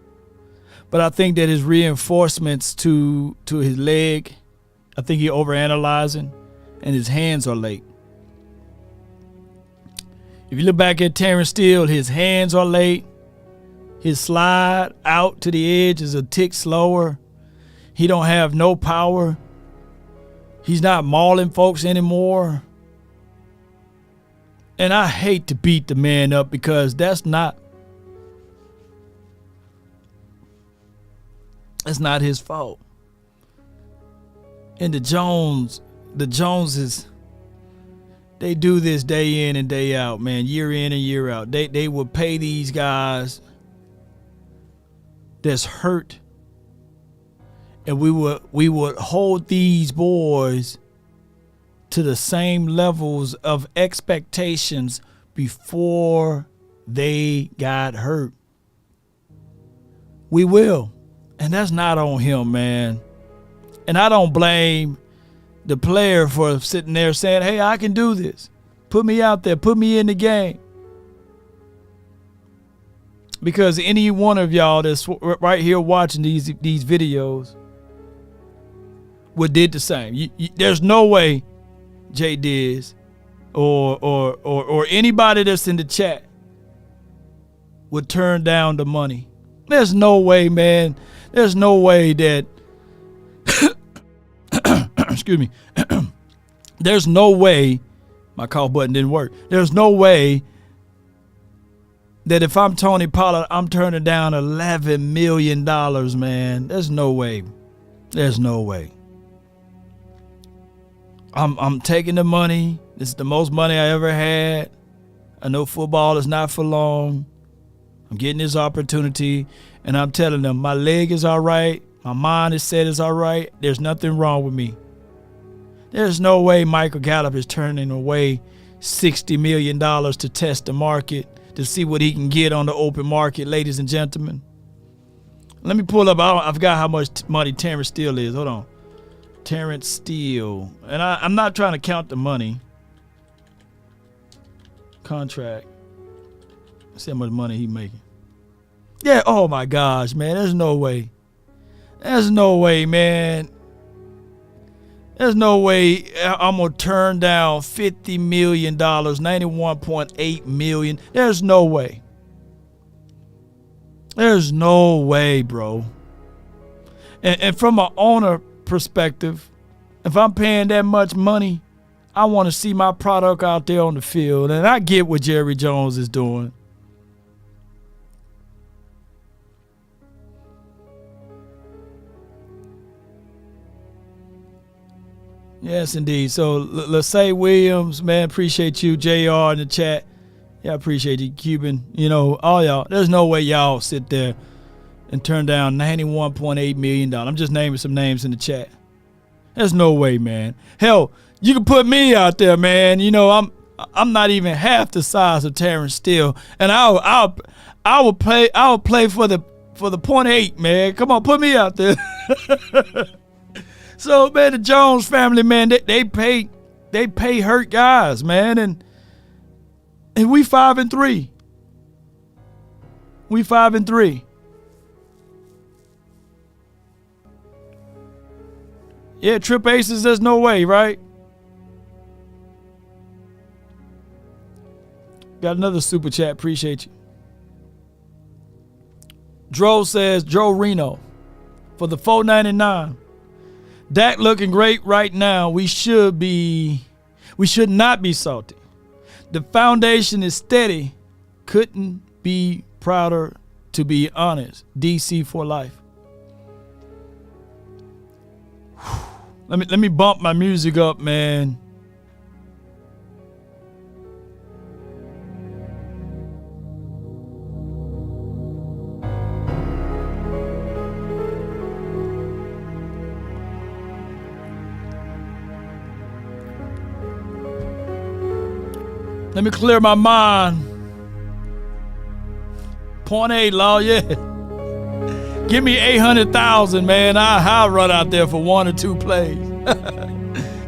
But I think that his reinforcements to his leg, I think he's overanalyzing, and his hands are late. If you look back at Terrence Steele, his hands are late. His slide out to the edge is a tick slower. He don't have no power. He's not mauling folks anymore. And I hate to beat the man up because that's not his fault. And the Joneses, they do this day in and day out, man, year in and year out. They will pay these guys that's hurt, and we would hold these boys to the same levels of expectations before they got hurt. We will. And that's not on him, man. And I don't blame the player for sitting there saying, hey, I can do this. Put me out there. Put me in the game. Because any one of y'all that's right here watching these videos would did the same. There's no way Jay Diz or anybody that's in the chat would turn down the money. There's no way, man. There's no way that excuse me. There's no way my call button didn't work. There's no way that if I'm Tony Pollard, I'm turning down $11 million, man. There's no way. There's no way. I'm taking the money. This is the most money I ever had. I know football is not for long. I'm getting this opportunity, and I'm telling them my leg is all right. My mind is set is all right. There's nothing wrong with me. There's no way Michael Gallup is turning away $60 million to test the market, to see what he can get on the open market, ladies and gentlemen. Let me pull up. I forgot how much money Terrence Steele is. Hold on. Terrence Steele. And I'm not trying to count the money. Contract. Let's see how much money he's making. Yeah, oh my gosh, man. There's no way. There's no way, man. There's no way I'm going to turn down $50 million, $91.8 million. There's no way. There's no way, bro. And from an owner perspective, if I'm paying that much money, I want to see my product out there on the field. And I get what Jerry Jones is doing. Yes, indeed. So, Lacey Williams, man, appreciate you. JR in the chat. Yeah, I appreciate you. Cuban, all y'all. There's no way y'all sit there and turn down $91.8 million. I'm just naming some names in the chat. There's no way, man. Hell, you can put me out there, man. I'm not even half the size of Terrence Steele, and I will play for for the .8, man. Come on, put me out there. So, man, the Jones family, man, they pay hurt guys, man, and we 5-3. We 5-3. Yeah, trip aces, there's no way, right? Got another super chat. Appreciate you. Dro says, Joe Reno for the $4.99. Dak looking great right now. We should not be salty. The foundation is steady. Couldn't be prouder, to be honest. DC for life. Let me bump my music up, man. Let me clear my mind. .8, law, yeah. Give me 800,000, man. I'll run out there for 1 or 2 plays.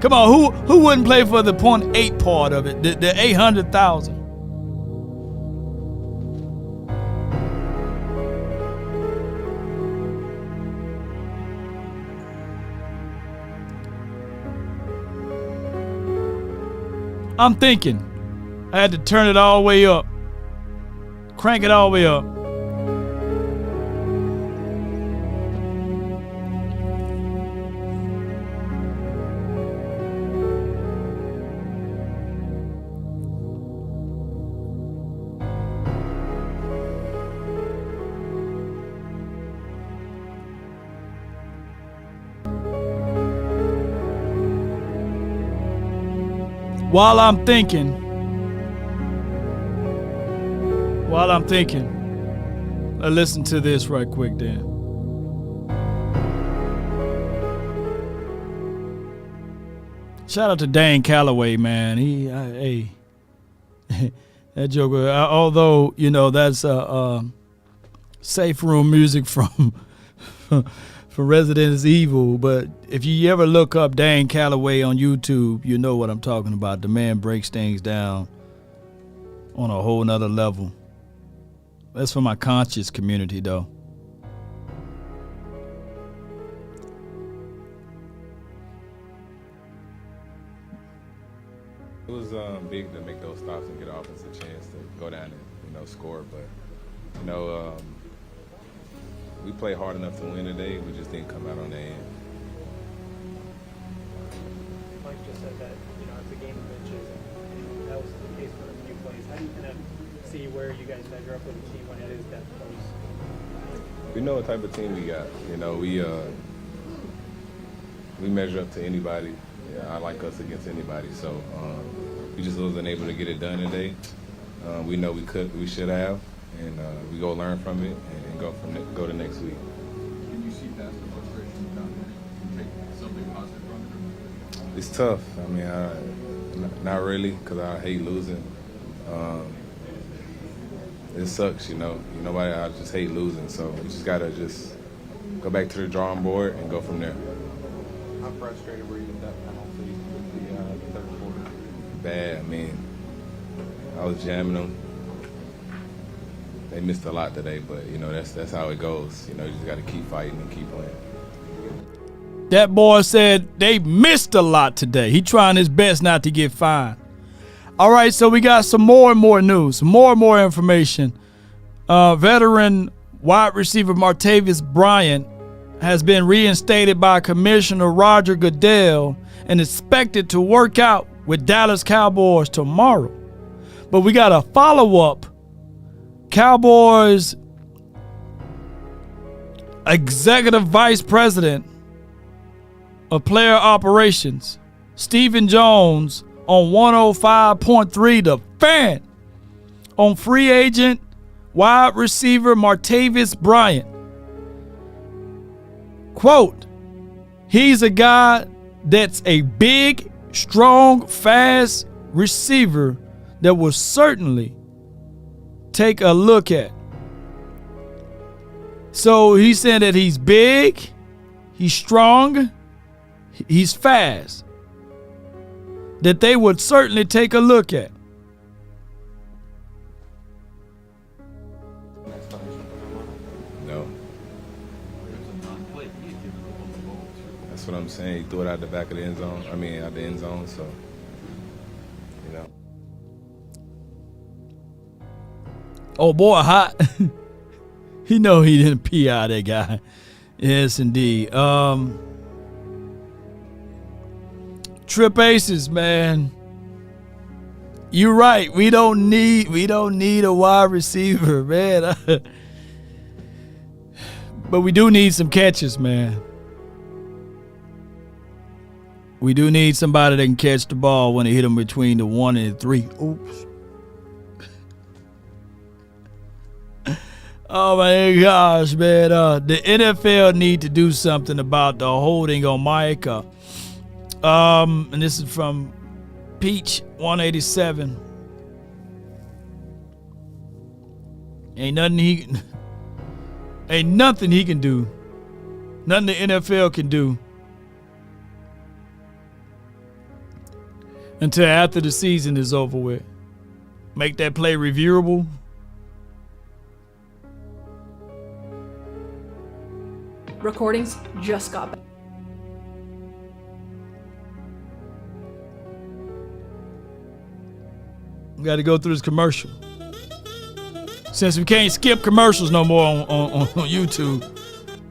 Come on, who wouldn't play for the .8 part of it? The 800,000. I'm thinking. I had to turn it all the way up. Crank it all the way up. While I'm thinking, let's listen to this right quick then. Shout out to Dane Calloway, man. That joker, although, you know, that's safe room music from Resident Evil, but if you ever look up Dane Calloway on YouTube, you know what I'm talking about. The man breaks things down on a whole nother level. That's for my conscious community, though. It was big to make those stops and get an offensive chance to go down and, you know, score. But, you know, we played hard enough to win today. We just didn't come out on the end. Mike just said that, you know, it's a game of inches, and that was the case for a few plays. How do you kind of see where you guys measure up with the team when it is that close? We know what type of team we got. You know, we measure up to anybody. Yeah, I like us against anybody. So we just wasn't able to get it done today. We know we should have, and we go learn from it and go to next week. Can you see past the frustration down there and take something positive from it? It's tough. I mean, not really, because I hate losing. It sucks, you know. I just hate losing, so we just gotta just go back to the drawing board and go from there. How frustrated were you with that penalty with the third quarter? Bad. I mean, I was jamming them. They missed a lot today, but you know that's how it goes. You know, you just gotta keep fighting and keep playing. That boy said they missed a lot today. He trying his best not to get fined. All right, so we got some more and more news, more and more information. Veteran wide receiver Martavis Bryant has been reinstated by Commissioner Roger Goodell and expected to work out with Dallas Cowboys tomorrow. But we got a follow-up. Cowboys Executive Vice President of Player Operations, Stephen Jones, on 105.3 The Fan, on free agent wide receiver Martavis Bryant. Quote, he's a guy that's a big, strong, fast receiver that will certainly take a look at. So he's saying that he's big, he's strong, he's fast. That they would certainly take a look at. No. That's what I'm saying. He threw it out the back of the end zone. I mean, out the end zone. So, you know. Oh boy, hot. He know he didn't PI that guy. Yes, indeed. Trip Aces, man. You're right. We don't need a wide receiver, man. But we do need some catches, man. We do need somebody that can catch the ball when they hit them between the 1 and the 3. Oops. Oh my gosh, man. The NFL need to do something about the holding on Micah. And this is from Peach 187. Ain't nothing he can do. Nothing the NFL can do until after the season is over with. Make that play reviewable. Recordings just got back. We got to go through this commercial. Since we can't skip commercials no more on YouTube.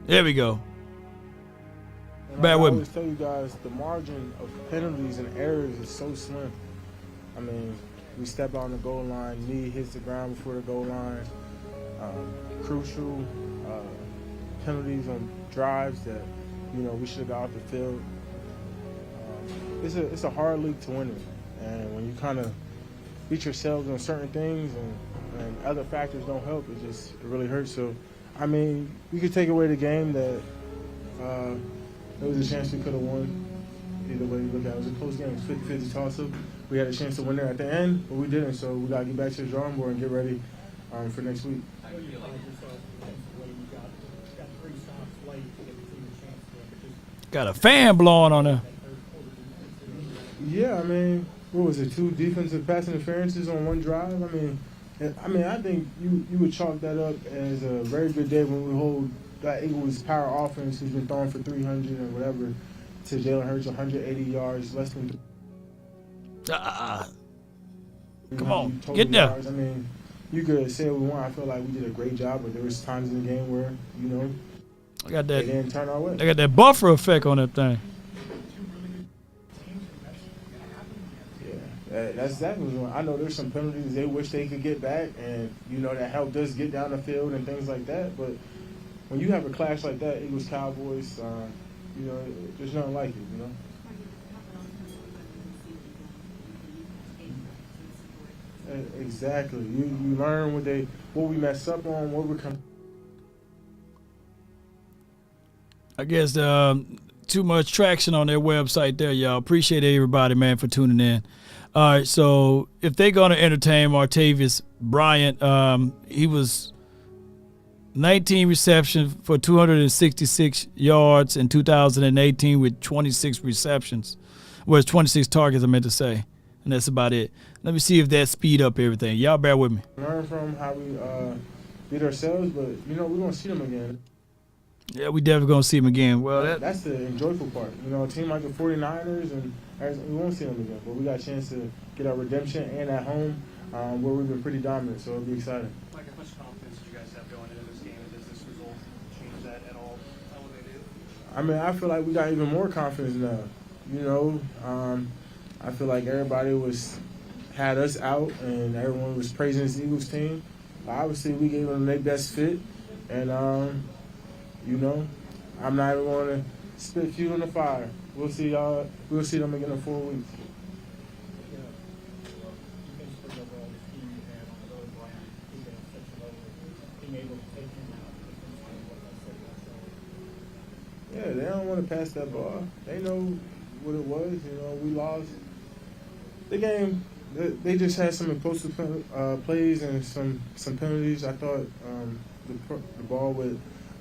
There we go. Bear with me. I always tell you guys, the margin of penalties and errors is so slim. I mean, we step out on the goal line, knee hits the ground before the goal line. Crucial penalties on drives that, we should have got off the field. It's a hard league to win it. And when you kind of beat yourselves on certain things and other factors don't help, it really hurts. So, I mean, we could take away the game that there was a chance we could have won. Either way you look at it, it was a close game. It was 50-50 toss-up. We had a chance to win there at the end, but we didn't. So we got to get back to the drawing board and get ready for next week. Got a fan blowing on there. Yeah, I mean, what was it? 2 defensive pass interferences on one drive. I mean, I think you would chalk that up as a very good day when we hold that Eagles power offense, who's been throwing for 300 and whatever, to Jalen Hurts 180 yards, less than. Come on, get there. Yards. I mean, you could say what we want. I feel like we did a great job, but there was times in the game where I got that. They didn't turn our way. They got that buffer effect on that thing. That's exactly what I know. There's some penalties they wish they could get back, and that helped us get down the field and things like that. But when you have a clash like that, Eagles Cowboys, there's nothing like it. Exactly. You learn what we mess up on, what we come. I guess too much traction on their website there, y'all. Appreciate everybody, man, for tuning in. All right, so if they're going to entertain Martavis Bryant, he was 19 receptions for 266 yards in 2018 with 26 receptions. Well, it's 26 targets, I meant to say. And that's about it. Let me see if that speed up everything. Y'all bear with me. Learn from how we beat ourselves, but, we're going to see them again. Yeah, we definitely going to see them again. Well, that's the enjoyable part. A team like the 49ers, and we won't see them again. But we got a chance to get our redemption and at home where we've been pretty dominant, so it'll be exciting. Mike, how much confidence do you guys have going into this game? And does this result change that at all? I mean, I feel like we got even more confidence now. I feel like everybody had us out, and everyone was praising this Eagles team. Obviously, we gave them their best fit, and I'm not even going to spit fuel on the fire. We'll see y'all. We'll see them again in 4 weeks. Yeah, they don't want to pass that ball. They know what it was. We lost the game. They just had some explosive plays and some penalties. I thought the ball with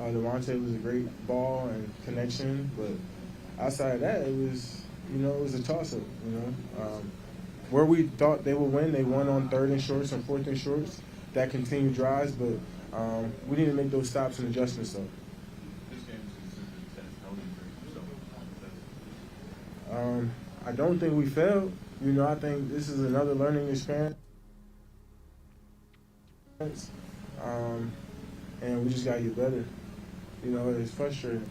Devontae was a great ball and connection, but outside of that, it was a toss-up. Where we thought they would win, they won on 3rd and shorts and 4th and shorts. That continued drives, but we need to make those stops and adjustments though. This game is considered a test. How would you rate yourself on the test? I don't think we failed. I think this is another learning experience. And we just got to get better. It's frustrating.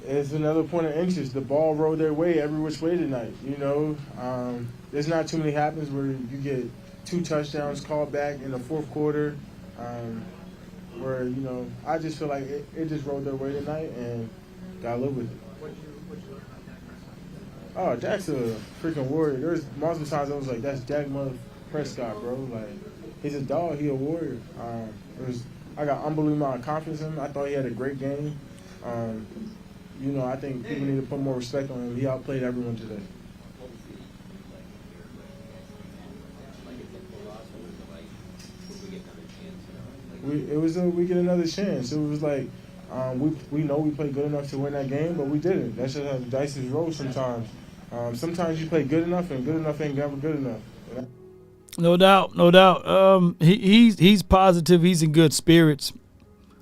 It's another point of interest. The ball rolled their way every which way tonight. There's not too many happens where you get 2 touchdowns called back in the 4th quarter. Where I just feel like it just rolled their way tonight and got to live with it. Oh, Dak's a freaking warrior. There's multiple times I was like, that's Dak Mother Prescott, bro. Like, he's a dog. He a warrior. I got unbelievable amount of confidence in him. I thought he had a great game. I think people need to put more respect on him. He outplayed everyone today. It was we get another chance. It was like we know we played good enough to win that game, but we didn't. That's just how the dice is rolled sometimes. Sometimes you play good enough, and good enough ain't never good enough. No doubt, no doubt. He's positive. He's in good spirits.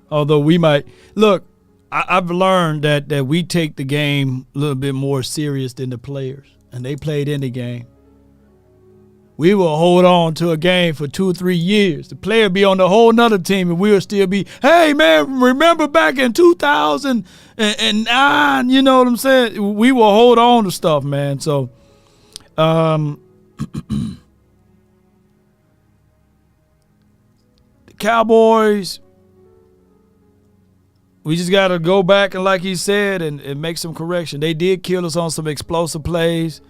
Although we might look, I've learned that we take the game a little bit more serious than the players, and they played in the game. We will hold on to a game for 2 or 3 years. The player be on the whole nother team, and we'll still be, hey, man, remember back in 2009, you know what I'm saying? We will hold on to stuff, man. So, the Cowboys, we just got to go back and, like he said, and make some correction. They did kill us on some explosive plays.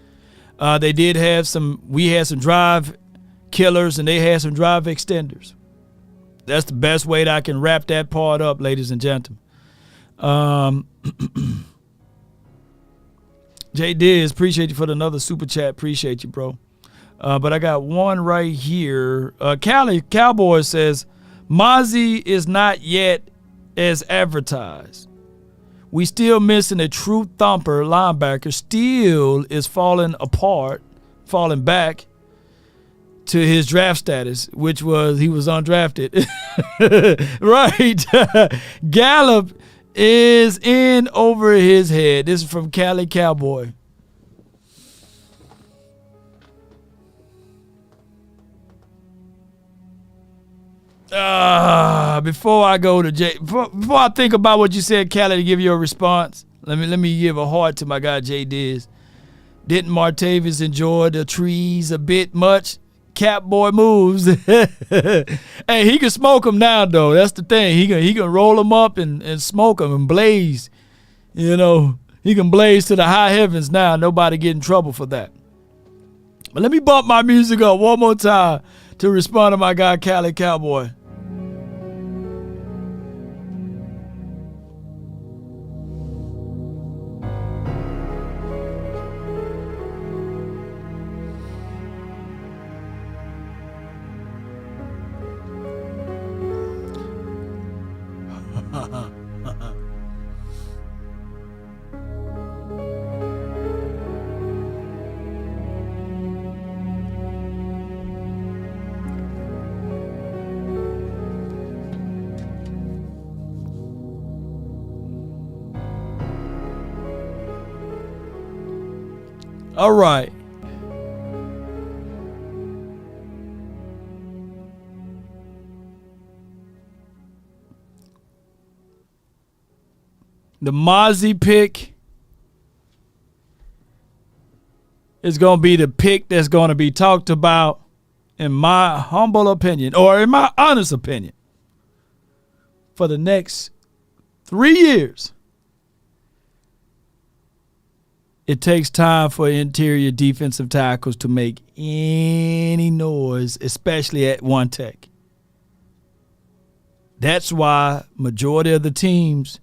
They did have we had some drive killers, and they had some drive extenders. That's the best way that I can wrap that part up, ladies and gentlemen. Jay Diz, appreciate you for another super chat. Appreciate you, bro. But I got one right here. Cowboys says, Mozzie is not yet as advertised. We still missing a true thumper linebacker. Still is falling back to his draft status, which was he was undrafted. Right. Gallup is in over his head. This is from Cali Cowboy. Before I go to Jay, before I think about what you said, Cali, to give you a response, let me give a heart to my guy Jay Diz. Didn't Martavis enjoy the trees a bit much? Catboy moves. Hey, he can smoke them now, though. That's the thing. He can roll them up and smoke them and blaze. He can blaze to the high heavens now. Nobody get in trouble for that. But let me bump my music up one more time to respond to my guy Cali Cowboy. All right. The Mozzie pick is going to be the pick that's going to be talked about, in my humble opinion, or in my honest opinion, for the next 3 years. It takes time for interior defensive tackles to make any noise, especially at one tech. That's why majority of the teams,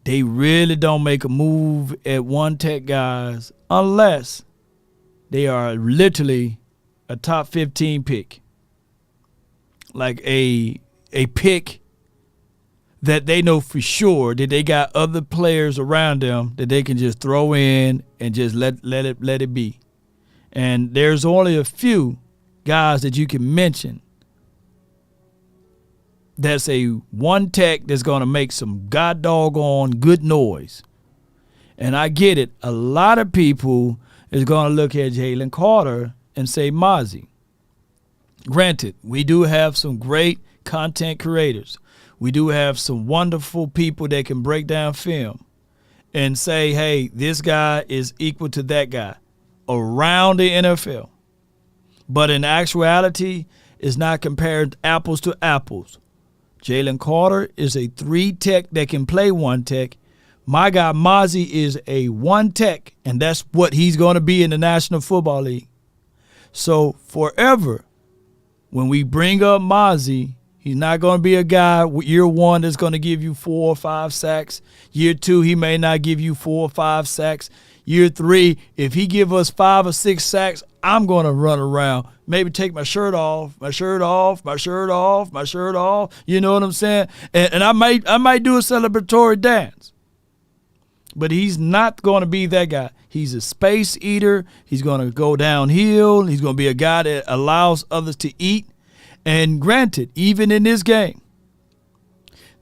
they really don't make a move at one tech guys unless they are literally a top 15 pick, like a pick that they know for sure that they got other players around them that they can just throw in and just let it be. And there's only a few guys that you can mention that's a one tech that's going to make some god doggone good noise. And I get it. A lot of people is going to look at Jalen Carter and say Mozzie. Granted, we do have some great content creators. We do have some wonderful people that can break down film and say, hey, this guy is equal to that guy around the NFL. But in actuality, it's not compared apples to apples. Jalen Carter is a 3 tech that can play 1 tech. My guy Mozzie is a 1 tech, and that's what he's going to be in the National Football League. So forever, when we bring up Mozzie, he's not going to be a guy year 1 that's going to give you 4 or 5 sacks. Year 2, he may not give you 4 or 5 sacks. Year 3, if he give us 5 or 6 sacks, I'm going to run around, maybe take my shirt off. You know what I'm saying? And I might do a celebratory dance. But he's not going to be that guy. He's a space eater. He's going to go downhill. He's going to be a guy that allows others to eat. And granted, even in this game,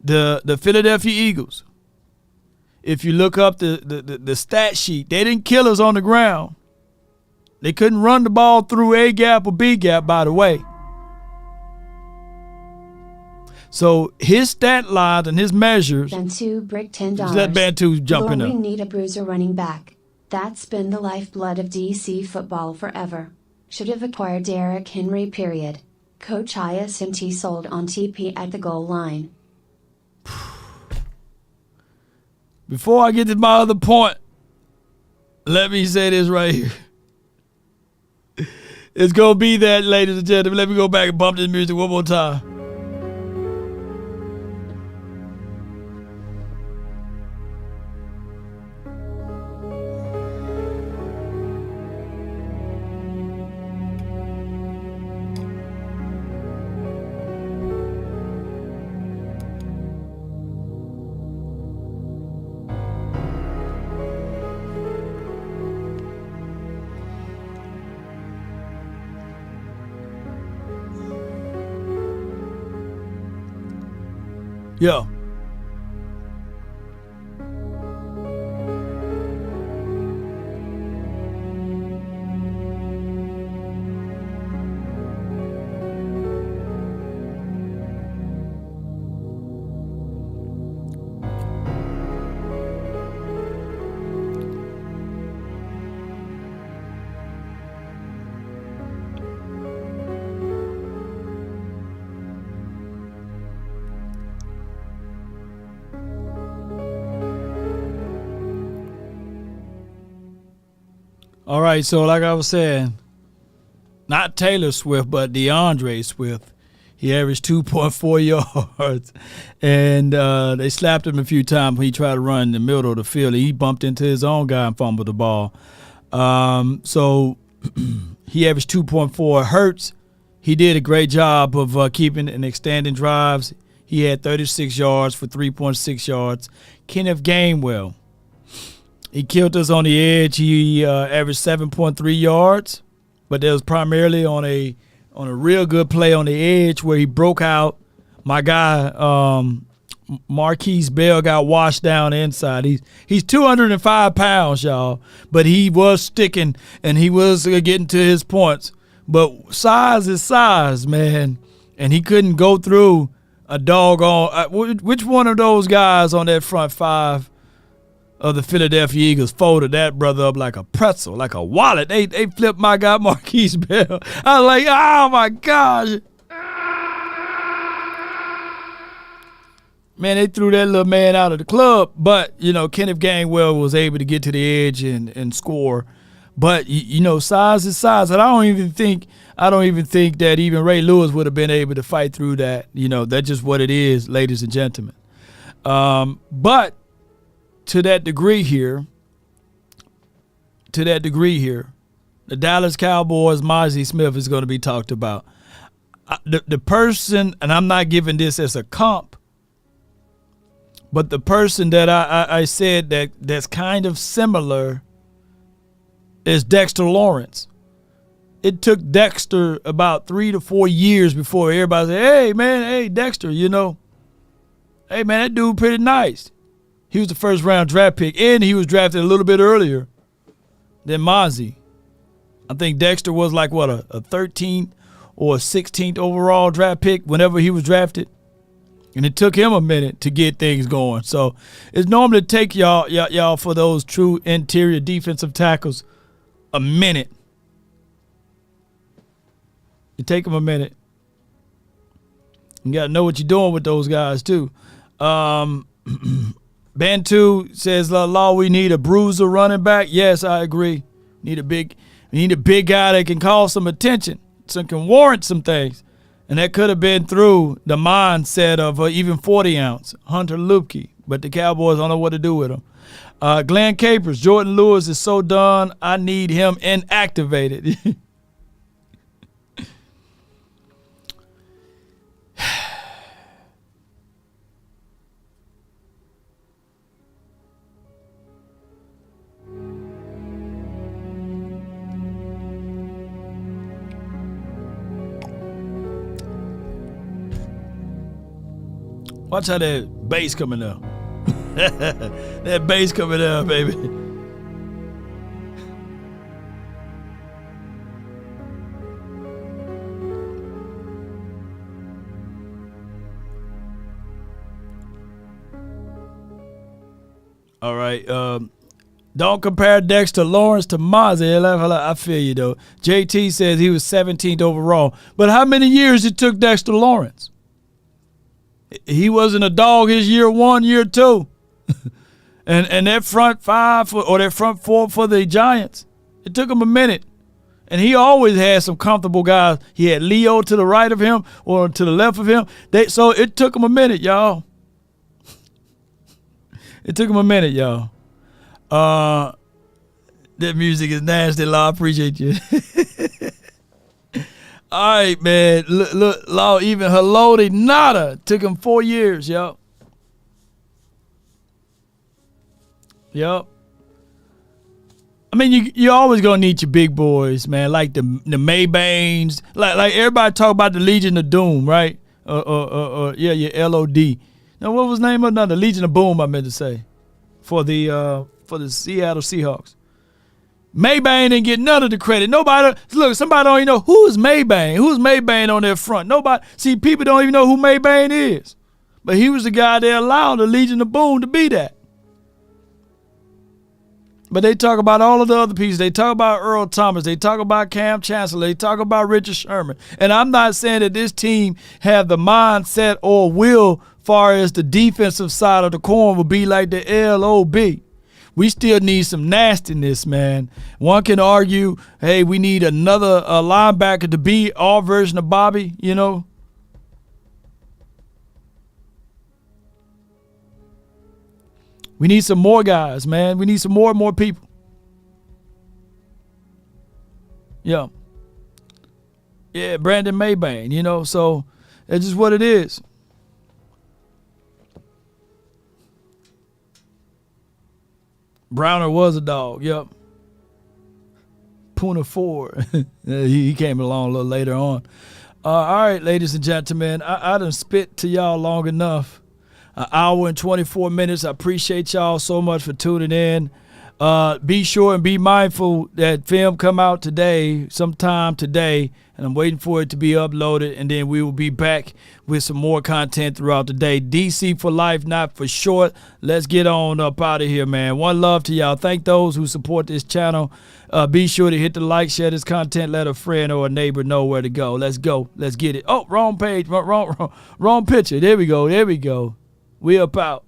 the Philadelphia Eagles, if you look up the stat sheet, they didn't kill us on the ground. They couldn't run the ball through A gap or B gap, by the way. So his stat lines and his measures. Bantu brick $10. Just let Bantu jump in Lord, there. we need a bruiser running back. That's been the lifeblood of DC football forever. Should have acquired Derrick Henry, period. Coach ISMT sold on TP at the goal line. Before I get to my other point, let me say this right here. It's going to be that, ladies and gentlemen. Let me go back and bump this music one more time. Yo. All right, so like I was saying, not Taylor Swift, but DeAndre Swift. He averaged 2.4 yards, and they slapped him a few times when he tried to run in the middle of the field. He bumped into his own guy and fumbled the ball. So he averaged 2.4. Hurts, he did a great job of keeping and extending drives. He had 36 yards for 3.6 yards. Kenneth Gainwell, he killed us on the edge. He averaged 7.3 yards, but that was primarily on a real good play on the edge where he broke out. My guy, Marquise Bell, got washed down the inside. He's 205 pounds, y'all, but he was sticking and he was getting to his points. But size is size, man, and he couldn't go through a doggone. Which one of those guys on that front five of the Philadelphia Eagles folded that brother up like a pretzel, like a wallet? They flipped my guy Marquise Bell. I was like, oh my gosh. Man, they threw that little man out of the club. But, you know, Kenneth Gainwell was able to get to the edge and score. But, you know, size is size. And I don't even think that even Ray Lewis would have been able to fight through that. You know, that's just what it is, ladies and gentlemen. But to that degree here, The Dallas Cowboys, Mozzie Smith is going to be talked about. The person, and I'm not giving this as a comp, but the person that I said that's kind of similar is Dexter Lawrence. It took Dexter about 3 to 4 years before everybody said, hey, Dexter, hey, man, that dude pretty nice. He was the first round draft pick, and he was drafted a little bit earlier than Mozzie. I think Dexter was like, what, a 13th or a 16th overall draft pick whenever he was drafted. And it took him a minute to get things going. So it's normally take y'all for those true interior defensive tackles a minute. You take them a minute. You got to know what you're doing with those guys, too. Bantu says, Law, we need a bruiser running back. Yes, I agree. We need a big guy that can call some attention, can warrant some things. And that could have been through the mindset of even 40-ounce, Hunter Luepke. But the Cowboys don't know what to do with him. Glenn Capers, Jordan Lewis is so done, I need him inactivated. Watch how that bass coming up. That bass coming up, baby. All right. Don't compare Dexter Lawrence to Mozzie. I feel you, though. JT says he was 17th overall. But how many years it took Dexter Lawrence? He wasn't a dog his year 1, year 2. and that front 5 or that front 4 for the Giants, it took him a minute. And he always had some comfortable guys. He had Leo to the right of him or to the left of him. So it took him a minute, y'all. It took him a minute, y'all. That music is nasty, Law. I appreciate you. All right, man. Look, Law, even Haloti Nada took him 4 years, yo. Yup. I mean, you always gonna need your big boys, man, like the Maybanes. Like everybody talk about the Legion of Doom, right? Yeah, your LOD. Now, what was the name of another Legion of Boom? I meant to say for the Seattle Seahawks. Maybane didn't get none of the credit. Nobody, look, somebody don't even know who's Maybane. Who's Maybane on their front? Nobody. See, people don't even know who Maybane is. But he was the guy that allowed the Legion of Boom to be that. But they talk about all of the other pieces. They talk about Earl Thomas. They talk about Cam Chancellor. They talk about Richard Sherman. And I'm not saying that this team have the mindset or will far as the defensive side of the coin will be like the LOB. We still need some nastiness, man. One can argue, hey, we need another linebacker to be our version of Bobby, you know. We need some more guys, man. We need some more and more people. Yeah. Yeah, Brandon Maybane, you know, so that's just what it is. Browner was a dog, yep. Puna Ford. he came along a little later on. All right, ladies and gentlemen, I done spit to y'all long enough. An hour and 24 minutes. I appreciate y'all so much for tuning in. Be sure and be mindful that film come out today, sometime today, and I'm waiting for it to be uploaded, and then we will be back with some more content throughout the day. DC for life, not for short. Let's get on up out of here, man. One love to y'all. Thank those who support this channel. Be sure to hit the like, share this content, let a friend or a neighbor know where to go. Let's go. Let's get it. Oh, wrong page. Wrong picture. There we go. There we go. We up out.